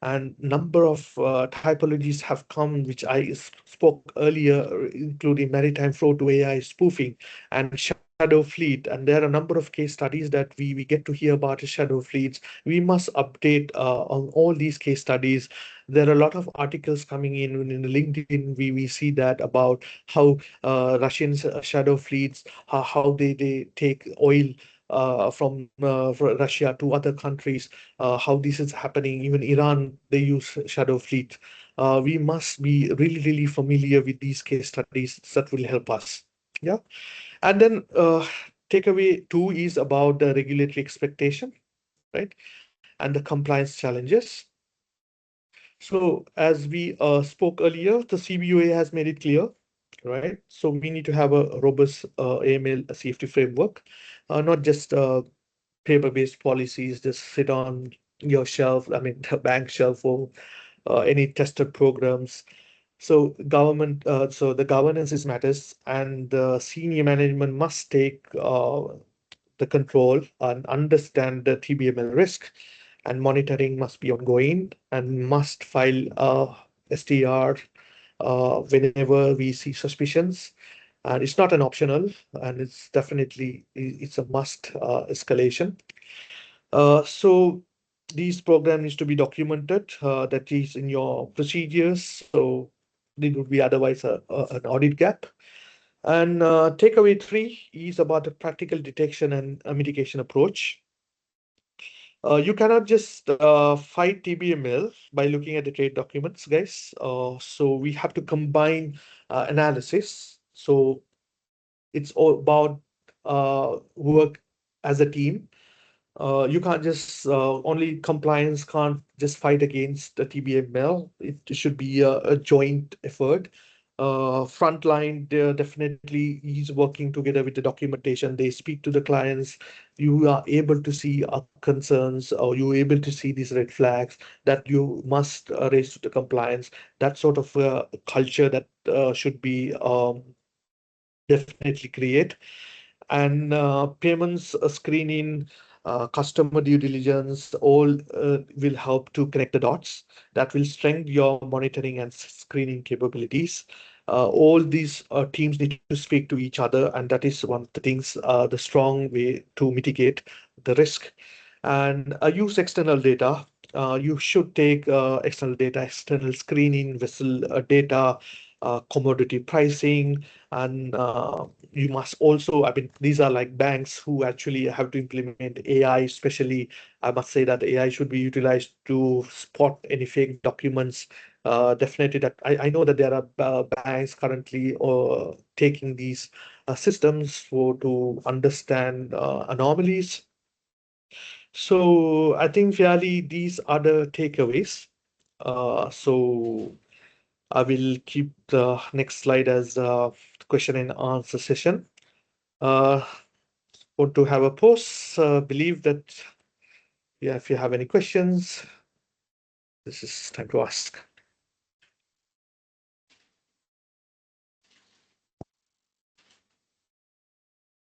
and number of typologies have come, which I spoke earlier, including maritime fraud to AI spoofing and shadow shadow fleet, and there are a number of case studies that we get to hear about shadow fleets. We must update on all these case studies. There are a lot of articles coming in LinkedIn. We see that about how Russian shadow fleets, how they take oil from Russia to other countries, how this is happening. Even Iran, they use shadow fleet. We must be really familiar with these case studies that will help us. Yeah. And then takeaway two is about the regulatory expectation, right? And the compliance challenges. So as we spoke earlier, the CBUA has made it clear, right? So we need to have a robust AML safety framework, not just paper-based policies just sit on your shelf, I mean, the bank shelf, or any tested programs. So the governance is matters, and the senior management must take the control and understand the TBML risk, and monitoring must be ongoing and must file STR whenever we see suspicions. And it's not an optional, and it's definitely it's a must escalation. So these program needs to be documented. That is in your procedures. So it would be otherwise an audit gap. And takeaway three is about the practical detection and mitigation approach. You cannot just fight TBML by looking at the trade documents, guys. So we have to combine analysis. So it's all about work as a team. You can't just only compliance can't just fight against the TBML. It should be a joint effort. Frontline definitely is working together with the documentation. They speak to the clients. You are able to see our concerns, or you're able to see these red flags that you must raise to the compliance. That sort of culture that should be definitely create. And payments screening, customer due diligence, all will help to connect the dots. That will strengthen your monitoring and screening capabilities. All these teams need to speak to each other, and that is one of the things, the strong way to mitigate the risk. And use external data. You should take external data, external screening, vessel data, commodity pricing, and you must also, I mean, these are like banks who actually have to implement AI, especially. I must say that AI should be utilized to spot any fake documents. Definitely that I know that there are banks currently taking these systems for to understand anomalies. So I think fairly these are the takeaways. So I will keep the next slide as question and answer session. Uh, Want to have a pause. Believe that, yeah, if you have any questions, this is time to ask.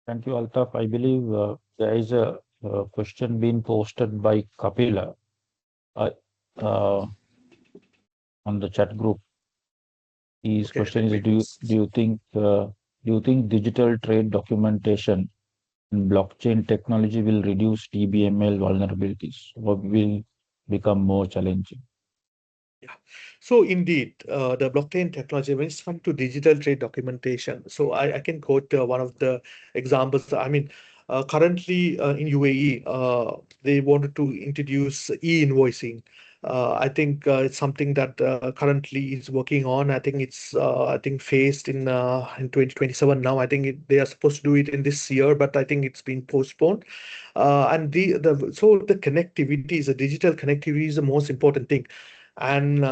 Thank you, Altaf. I believe there is a question being posted by Kapila uh, uh, on the chat group. His Okay, question let is: me. Do you think digital trade documentation and blockchain technology will reduce TBML vulnerabilities, or will become more challenging? Yeah. So indeed, the blockchain technology, when it's come to digital trade documentation, so I can quote one of the examples. I mean, currently in UAE, they wanted to introduce e-invoicing. I think it's something that currently is working on. I think it's I think phased in 2027 now. I think they are supposed to do it in this year, but I think it's been postponed. And the connectivity is a digital connectivity is the most important thing. And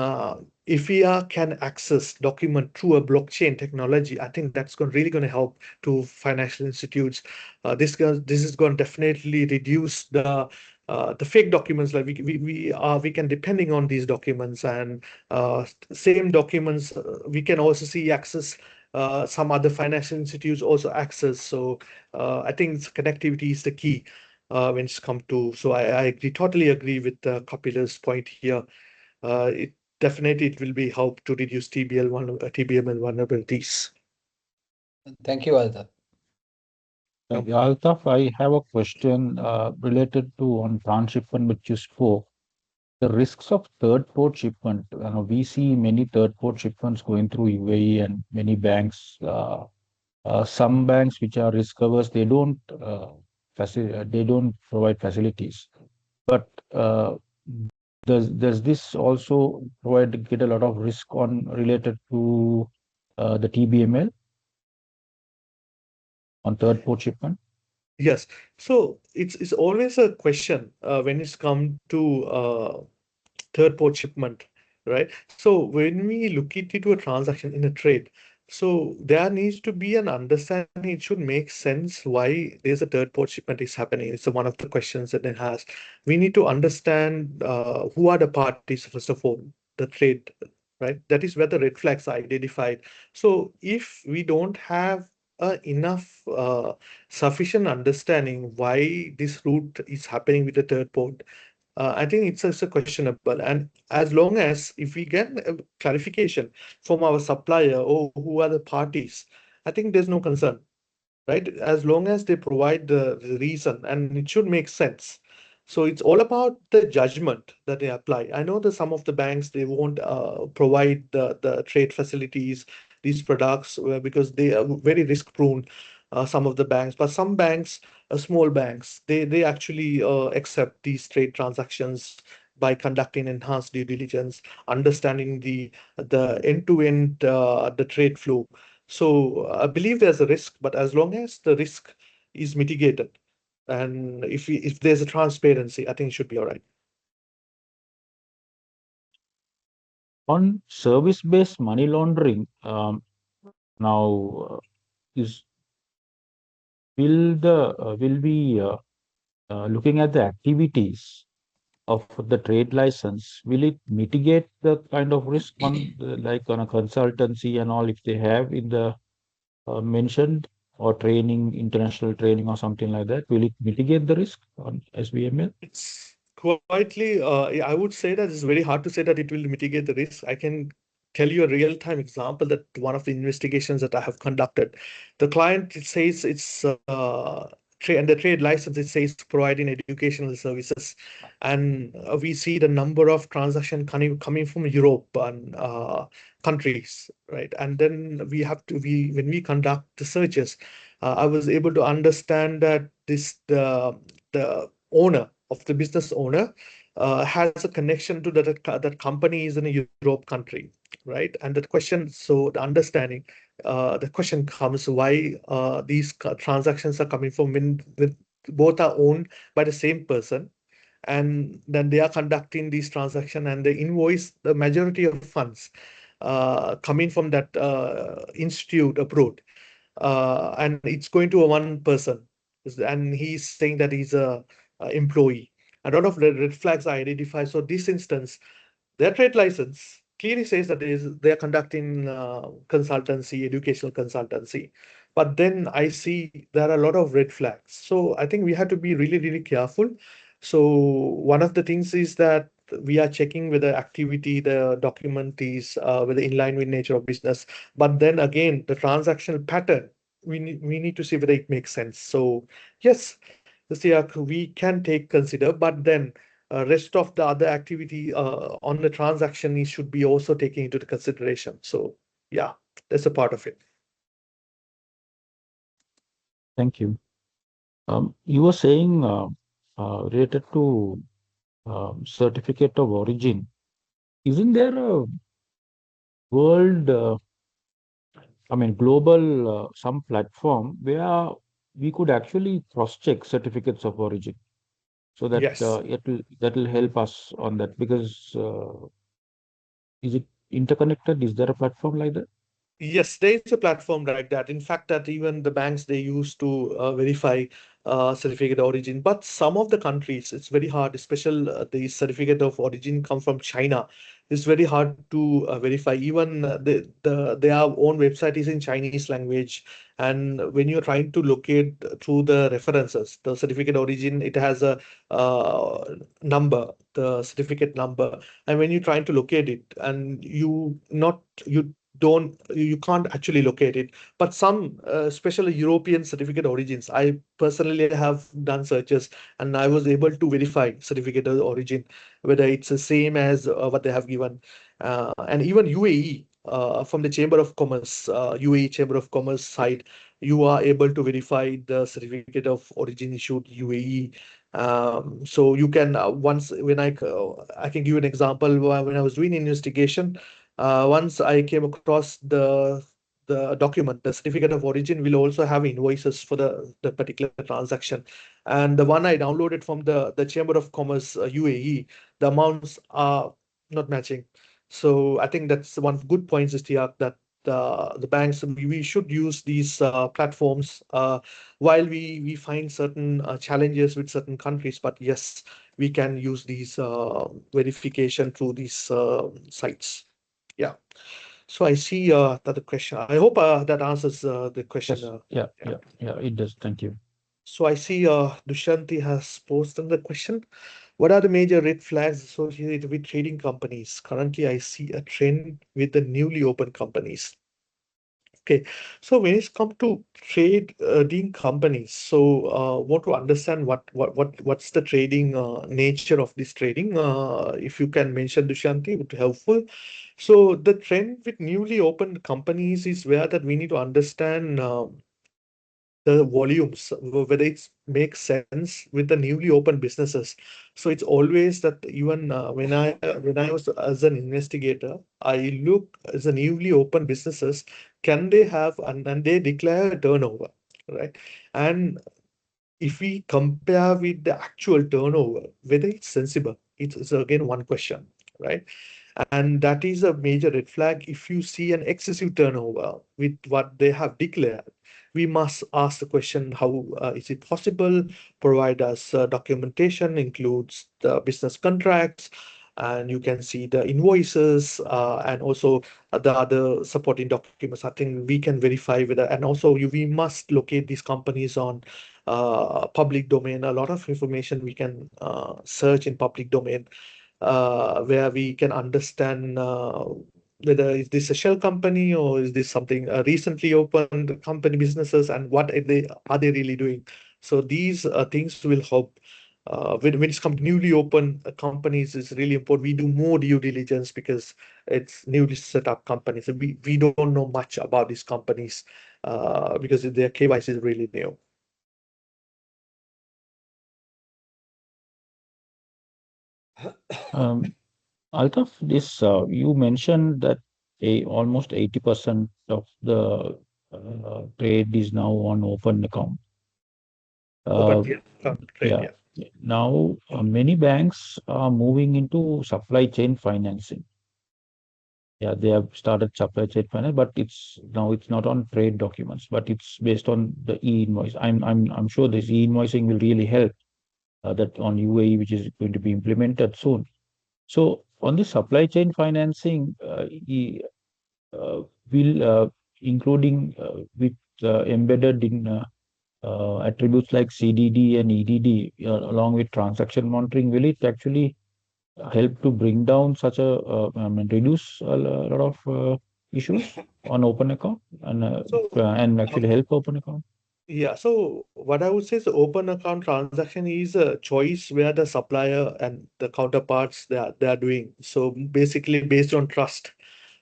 if we can access document through a blockchain technology, I think that's really going to help to financial institutes. This is going to definitely reduce the fake documents. Like we can depending on these documents, and same documents we can also see access. Some other financial institutes also access. So I think connectivity is the key when it's come to. So I agree, totally agree with Kapila's point here. It definitely it will be help to reduce TBML vulnerabilities. Thank you, Althaf. Yeah, Altaf, I have a question related to on transshipment which you spoke. The risks of third port shipment. We see many third port shipments going through UAE and many banks. Some banks which are risk averse, they don't provide facilities. But does this also provide get a lot of risk on related to the TBML on third port shipment? Yes. So it's always a question when it's come to third port shipment, right? So when we look into a transaction in a trade, so there needs to be an understanding. It should make sense why there's a third port shipment is happening. It's one of the questions that it has. We need to understand who are the parties, first of all, the trade, right? That is where the red flags are identified. So if we don't have enough sufficient understanding why this route is happening with the third port, I think it's also questionable. And as long as if we get clarification from our supplier or who are the parties, I think there's no concern, right? As long as they provide the reason and it should make sense. So it's all about the judgment that they apply. I know that some of the banks they won't provide the trade facilities, these products because they are very risk prone. Some of the banks, but some banks, small banks, they actually accept these trade transactions by conducting enhanced due diligence, understanding the end-to-end the trade flow. So I believe there's a risk, but as long as the risk is mitigated and if there's a transparency, I think it should be all right. On service-based money laundering, now is will we looking at the activities of the trade license, will it mitigate the kind of risk on like on a consultancy and all if they have in the mentioned or training, international training or something like that? Will it mitigate the risk on SBML? It's quietly, I would say that it's very hard to say that it will mitigate the risk. I can tell you a real-time example that one of the investigations that I have conducted, the client it says it's and the trade license it says providing educational services, and we see the number of transaction coming from Europe and countries, right? And then we have to we when we conduct the searches, I was able to understand that the owner of the business owner has a connection to that company is in a Europe country, right? And that question, so the understanding, the question comes why these transactions are coming from when with both are owned by the same person, and then they are conducting these transactions and they invoice the majority of funds coming from that institute abroad, and it's going to a one person, and he's saying that he's a employee. A lot of red flags are identified. So this instance, their trade license clearly says that they are conducting consultancy, educational consultancy. But then I see there are a lot of red flags. So I think we have to be really, really careful. So one of the things is that we are checking whether activity, the document is whether in line with nature of business. But then again, the transactional pattern, we need to see whether it makes sense. So yes, the SIAC we can take consider, but then rest of the other activity on the transaction is should be also taken into the consideration. So yeah, that's a part of it. Thank you. You were saying related to certificate of origin. Isn't there a world, global some platform where we could actually cross-check certificates of origin so that Yes. that'll help us on that because is it interconnected? Is there a platform like that? Yes, there is a platform like that. In fact, that even the banks they use to verify certificate of origin. But some of the countries, it's very hard, especially the certificate of origin come from China. It's very hard to verify. Even their own website is in Chinese language, and when you're trying to locate through the references, the certificate of origin, it has a number, the certificate number, and when you're trying to locate it, and you not you you can't actually locate it. But some especially European certificate origins, I personally have done searches and I was able to verify certificate of origin whether it's the same as what they have given. And even UAE, from the Chamber of Commerce, UAE Chamber of Commerce side, you are able to verify the certificate of origin issued UAE. So you can once when I can give an example. When I was doing investigation, once I came across the document, the certificate of origin will also have invoices for the particular transaction. And the one I downloaded from the Chamber of Commerce UAE, the amounts are not matching. So I think that's one good point, Istiak, that the banks, we should use these platforms while we find certain challenges with certain countries. But yes, we can use these verification through these sites. Yeah. So I see that the question. I hope that answers the question. Yes. Yeah. Yeah. Yeah. Yeah. It does. Thank you. So I see Dushanti has posted the question. What are the major red flags associated with trading companies? Currently, I see a trend with the newly opened companies. Okay, so when it's come to trading companies, so want to understand what's the trading nature of this trading? If you can mention, Dushanti, it would be helpful. So the trend with newly opened companies is where that we need to understand the volumes, whether it makes sense with the newly opened businesses. So it's always that even when I was as an investigator, I look as a newly opened businesses, can they have and they declare a turnover, right? And if we compare with the actual turnover, whether it's sensible, it's again one question, right? And that is a major red flag. If you see an excessive turnover with what they have declared, we must ask the question, how is it possible? Provide us documentation, includes the business contracts, and you can see the invoices and also the other supporting documents. I think we can verify with that. And also we must locate these companies on public domain. A lot of information we can search in public domain where we can understand whether is this a shell company or is this something recently opened company businesses, and what are they really doing. So these things will help when it's come to newly open companies. Is really important. We do more due diligence because it's newly set up companies. So we don't know much about these companies because their KYC is really new. Um, Altaf, this you mentioned that almost 80% of the trade is now on open account. Open, Uh, yeah, trade, yeah. yeah. Now, many banks are moving into supply chain financing. Yeah, they have started supply chain finance, but it's not on trade documents, but it's based on the e-invoice. I'm sure this e-invoicing will really help that on UAE, which is going to be implemented soon. So on the supply chain financing, will including with embedded in attributes like CDD and EDD, along with transaction monitoring, will it actually help to bring down such I mean, reduce a lot of issues on open account So and actually help open account? yeah, so what I would say is the open account transaction is a choice where the supplier and the counterparts they are doing. So basically based on trust.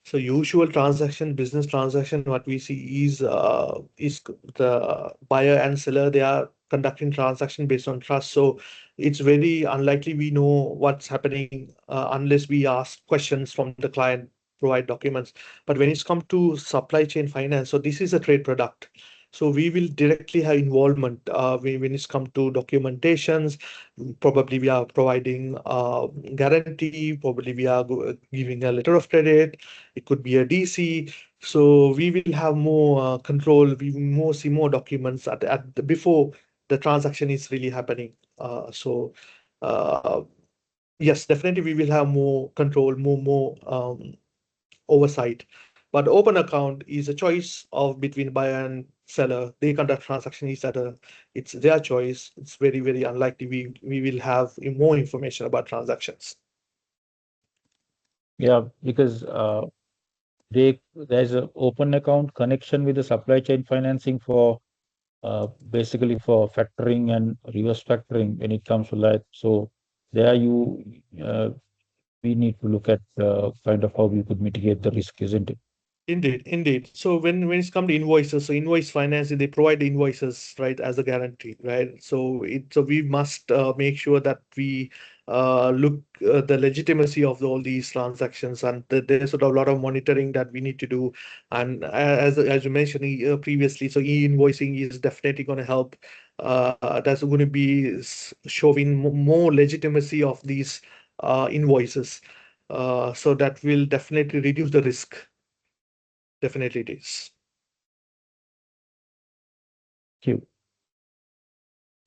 So usual transaction, business transaction, what we see is the buyer and seller, they are conducting transaction based on trust. So it's very unlikely we know what's happening unless we ask questions from the client, provide documents. But when it's come to supply chain finance, so this is a trade product. So we will directly have involvement when it's come to documentations. Probably we are providing guarantee. Probably we are giving a letter of credit. It could be a DC. So we will have more control. We will see more documents before the transaction is really happening. Uh, yes, definitely we will have more control, more oversight. But open account is a choice of between buyer and seller. They conduct transaction each other. It's their choice. It's very unlikely we will have more information about transactions. Yeah, because there's an open account connection with the supply chain financing for basically for factoring and reverse factoring when it comes to like so there uh, we need to look at kind of how we could mitigate the risk, isn't it? Indeed, indeed. So when it's come to invoices, so invoice financing, they provide invoices, right, as a guarantee, right? So we must make sure that we look the legitimacy of all these transactions, and there's sort of a lot of monitoring that we need to do. And as you mentioned previously, so e-invoicing is definitely going to help. That's going to be showing more legitimacy of these invoices. So that will definitely reduce the risk. Definitely it is. Thank you.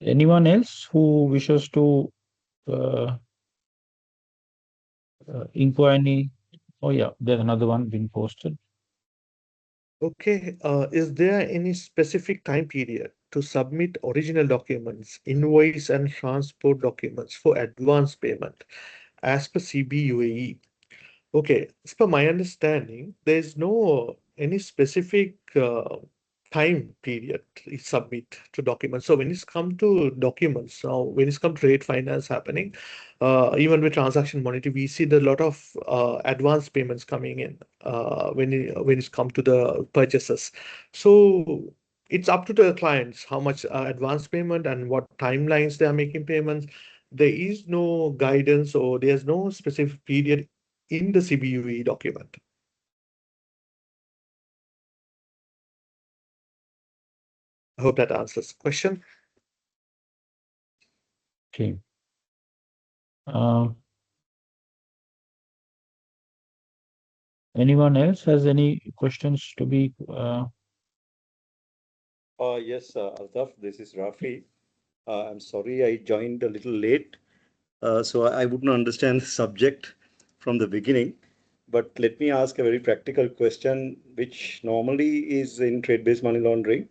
Anyone else who wishes to uh, inquire any? Oh yeah, there's another one being posted. Okay, is there any specific time period to submit original documents, invoice and transport documents for advance payment as per CBUAE? Okay, as per my understanding, there's no any specific time period to submit to documents. So when it's come to documents, now when it's come to trade finance happening, even with transaction monitoring, we see the lot of advance payments coming in when it's come to the purchases. So it's up to the clients how much advance payment and what timelines they are making payments. There is no guidance or there's no specific period in the CBUE document. I hope that answers the question. Okay. Uh, Anyone else has any questions to be? Yes, Althaf, this is Rafi. I'm sorry I joined a little late, so I wouldn't understand the subject from the beginning. But let me ask a very practical question, which normally is in trade-based money laundering.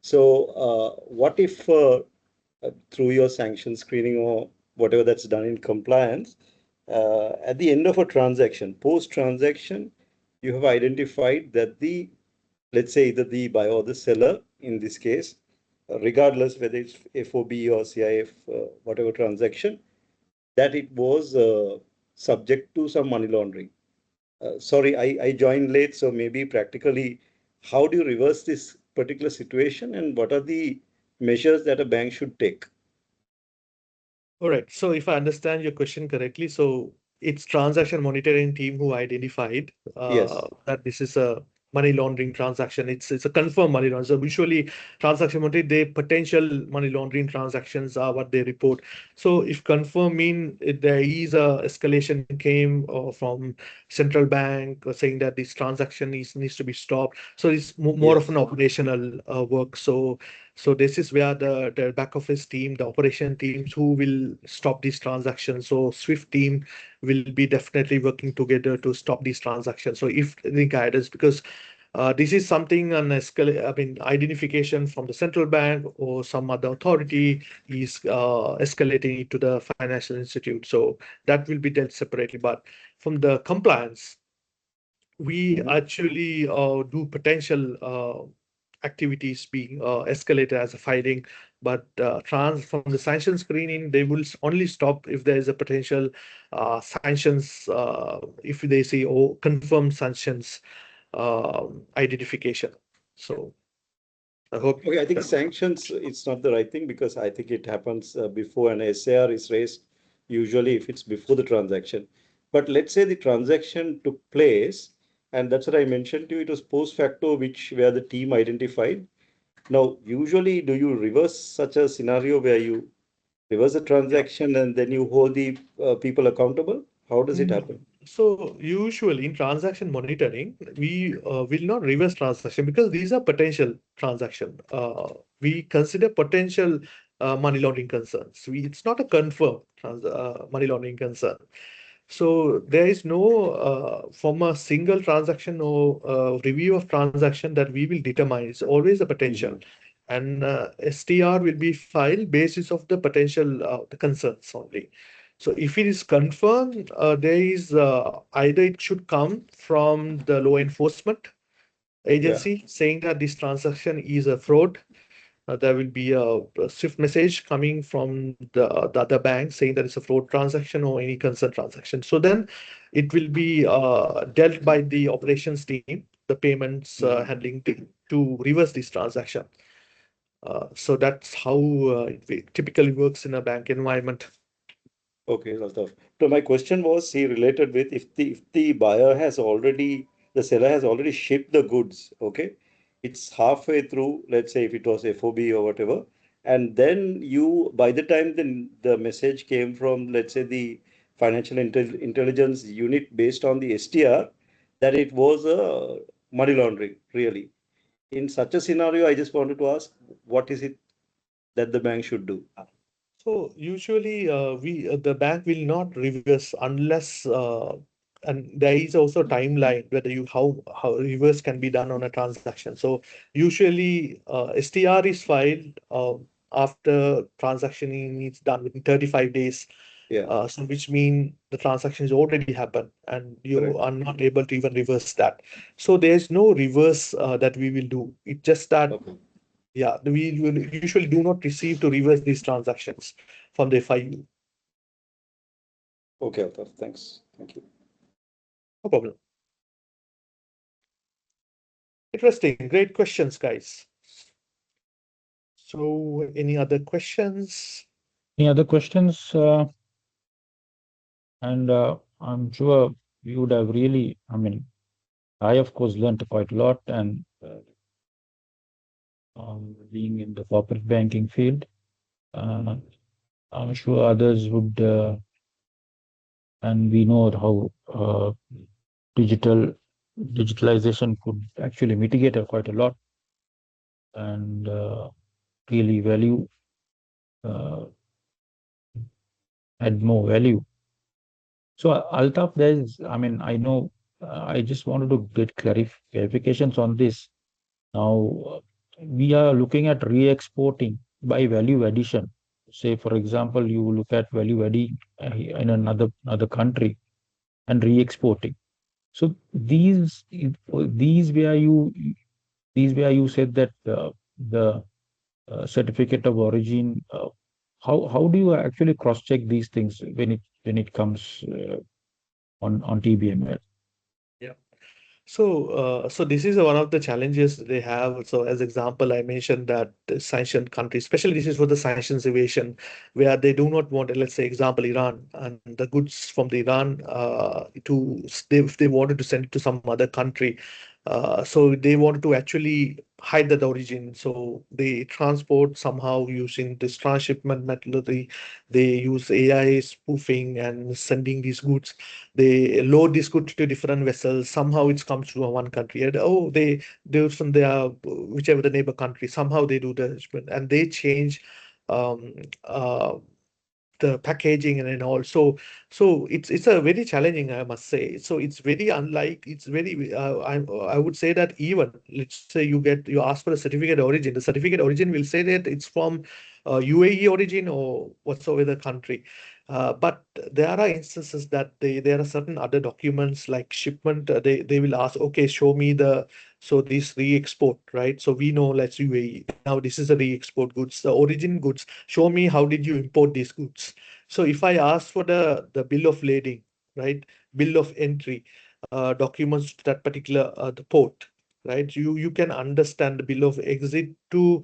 So, what if through your sanction screening or whatever that's done in compliance, at the end of a transaction, post-transaction, you have identified that the, let's say either the buyer or the seller in this case, regardless whether it's FOB or CIF, whatever transaction, that it was subject to some money laundering. Sorry, I joined late, so maybe practically, how do you reverse this particular situation and what are the measures that a bank should take? All right. So if I understand your question correctly, so it's transaction monitoring team who identified Yes, that this is a money laundering transaction. It's a confirmed money laundering. So usually transaction monitoring, they potential money laundering transactions are what they report. So if confirmed mean there is a escalation came from central bank saying that this transaction needs to be stopped. So it's more of an yes. operational work. So this is where the back office team, the operation teams who will stop these transactions. So Swift team will be definitely working together to stop these transactions. So if the guidance, because this is something an I mean, identification from the central bank or some other authority is escalating it to the financial institute. So that will be dealt separately. But from the compliance, we Mhm. actually do potential activities being escalated as a filing, but trans from the sanction screening, they will only stop if there is a potential sanctions, if they say, oh, confirmed sanctions identification. So I hope Okay, I think that. sanctions, it's not the right thing because I think it happens before an SAR is raised, usually if it's before the transaction. But let's say the transaction took place, and that's what I mentioned to you, it was post facto, which where the team identified. Now, usually, do you reverse such a scenario where you reverse the Yeah. transaction and then you hold the people accountable? How does it Mm, happen? So usually in transaction monitoring, we will not reverse transaction because these are potential transaction. We consider potential money laundering concerns. It's not a confirmed money laundering concern. So there is no from a single transaction or review of transaction that we will determine. It's always a potential, Mhm. and STR will be filed basis of the potential the concerns only. So if it is confirmed, there is either it should come from the law enforcement agency saying that this transaction is a fraud. There will be a swift message coming from the other bank saying that it's a fraud transaction or any concerned transaction. So then it will be dealt by the operations team, the payments handling team, to reverse this transaction. So that's how it typically works in a bank environment. Okay, Althaf. So my question was, he related with, if the the seller has already shipped the goods, okay, it's halfway through, let's say if it was FOB or whatever, and then by the time the message came from, let's say, the financial intelligence unit based on the STR, that it was a money laundering, really. In such a scenario, I just wanted to ask, what is it that the bank should do? So usually, the bank will not reverse unless and there is also timeline whether you how reverse can be done on a transaction. So usually, STR is filed after transactioning is done within 35 days. Yeah, So which mean the transaction has already happened and you correct. are not able to even reverse that. So there's no reverse that we will do. It's just that Okay. yeah, we will usually do not receive to reverse these transactions from the FIU. Okay, Althaf, thanks. Thank you. No problem. Interesting. Great questions, guys. So, any other questions? Any other questions? And I'm sure you would have really, I mean, I, of course, learned quite a lot and being in the corporate banking field, uh, I'm sure others would, and we know how digitalization could actually mitigate quite a lot and really value, uh, add more value. So, Altaf, I mean, I know, I just wanted to get clarifications on this. Now, we are looking at re-exporting by value addition. Say, for example, you look at value adding in another country and re-exporting. So these where you said that the certificate of origin. How do you actually cross-check these things when it comes on TBML? Yeah. So this is one of the challenges they have. So as example, I mentioned that the sanctioned countries, especially this is for the sanctions evasion, where they do not want, let's say, example, Iran, and the goods from the Iran if they wanted to send it to some other country, so they wanted to actually hide that origin. So they transport somehow using this transshipment methodology. They use AI spoofing and sending these goods. They load this good to different vessels. Somehow it comes to one country, and oh, they do from their whichever the neighbor country. Somehow they do the shipment and they change um, uh, the packaging and all. So it's a very challenging, I must say. So it's very unlike. It's very. I would say that even let's say you ask for a certificate origin. The certificate origin will say that it's from UAE origin or whatsoever the country. But there are instances that there are certain other documents like shipment. They will ask, okay, show me this re-export, right? So we know, let's UAE. Now this is a re-export goods, the origin goods. Show me how did you import these goods. So if I ask for the bill of lading, right, bill of entry, documents to that particular the port, right? You can understand the bill of exit to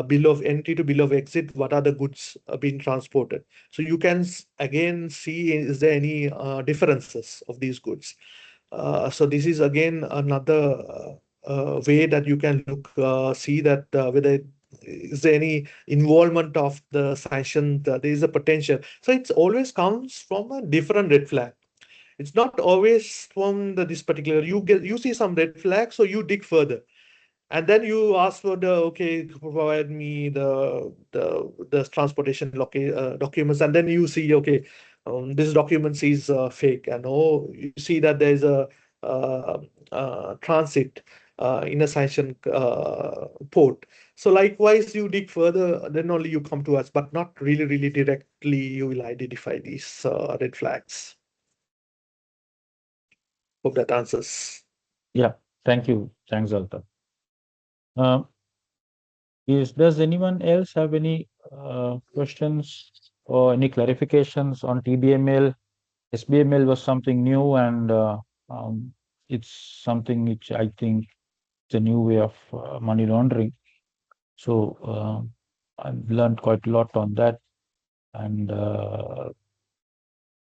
bill of entry to bill of exit. What are the goods being transported? So you can again see, is there any differences of these goods? So this is again another way that you can see that whether is there any involvement of the sanction, there is a potential. So it always comes from a different red flag. It's not always from this particular, you see some red flag, so you dig further. And then you ask for okay, provide me the transportation documents, and then you see, okay, this document is fake, and oh, you see that there's a transit, in a sanction port. So likewise, you dig further, then only you come to us, but not really directly you will identify these red flags. Hope that answers. Yeah, thank you. Thanks, Althaf. Does anyone else have any questions or any clarifications on TBML? SBML was something new, and it's something which I think it's a new way of money laundering. So I've learned quite a lot on that, and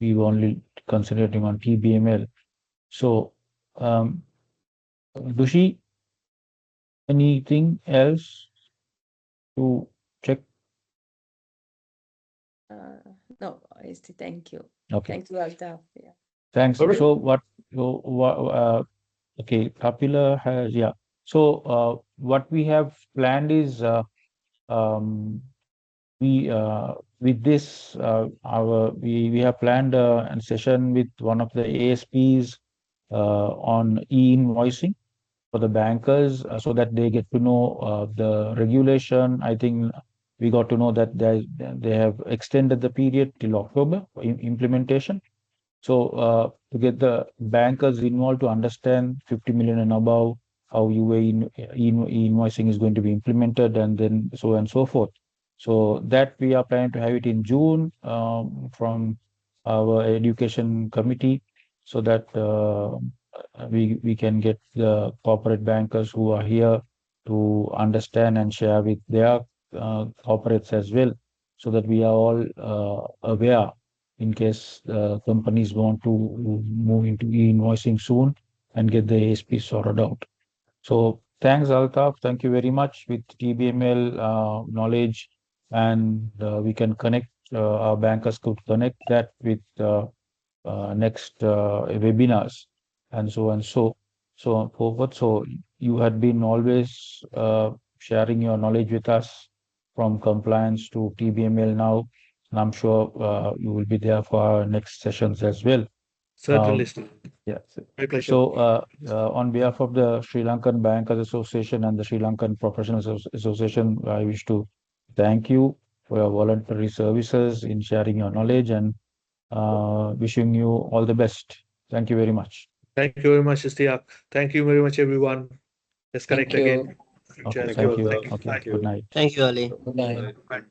we were only concentrating on TBML. So, Dushi, anything else to check? No, Isti, thank you. Okay. Thank you, Althaf. Yeah. Thanks. All right. So okay, Kapila has, yeah. So what we have planned is um, with this we have planned a session with one of the ASPs on e-invoicing for the bankers, so that they get to know the regulation. I think we got to know that they have extended the period till October for implementation. So to get the bankers involved to understand 50 million and above, how UAE invoicing is going to be implemented, and then so on and so forth. So that we are planning to have it in June from our education committee, so that we can get the corporate bankers who are here to understand and share with their corporates as well, so that we are all aware in case companies want to move into e-invoicing soon and get the ASP sorted out. So thanks, Altaf. Thank you very much. With TBML knowledge, and we can connect, our bankers could connect that with next webinars and so and so forth. So you had been always sharing your knowledge with us from compliance to TBML now, and I'm sure you will be there for our next sessions as well. Certainly, Yeah. my pleasure. So on behalf of the Sri Lankan Bankers Association and the Sri Lankan Professionals Association, I wish to thank you for your voluntary services in sharing your knowledge, and wishing you all the best. Thank you very much. Thank you very much, Istiak. Thank you very much, everyone. Let's connect Thank you. again. Okay, Thank thank you, you. Altaf. Okay, Thank you. good night. Thank you, Ali. Good night. Bye.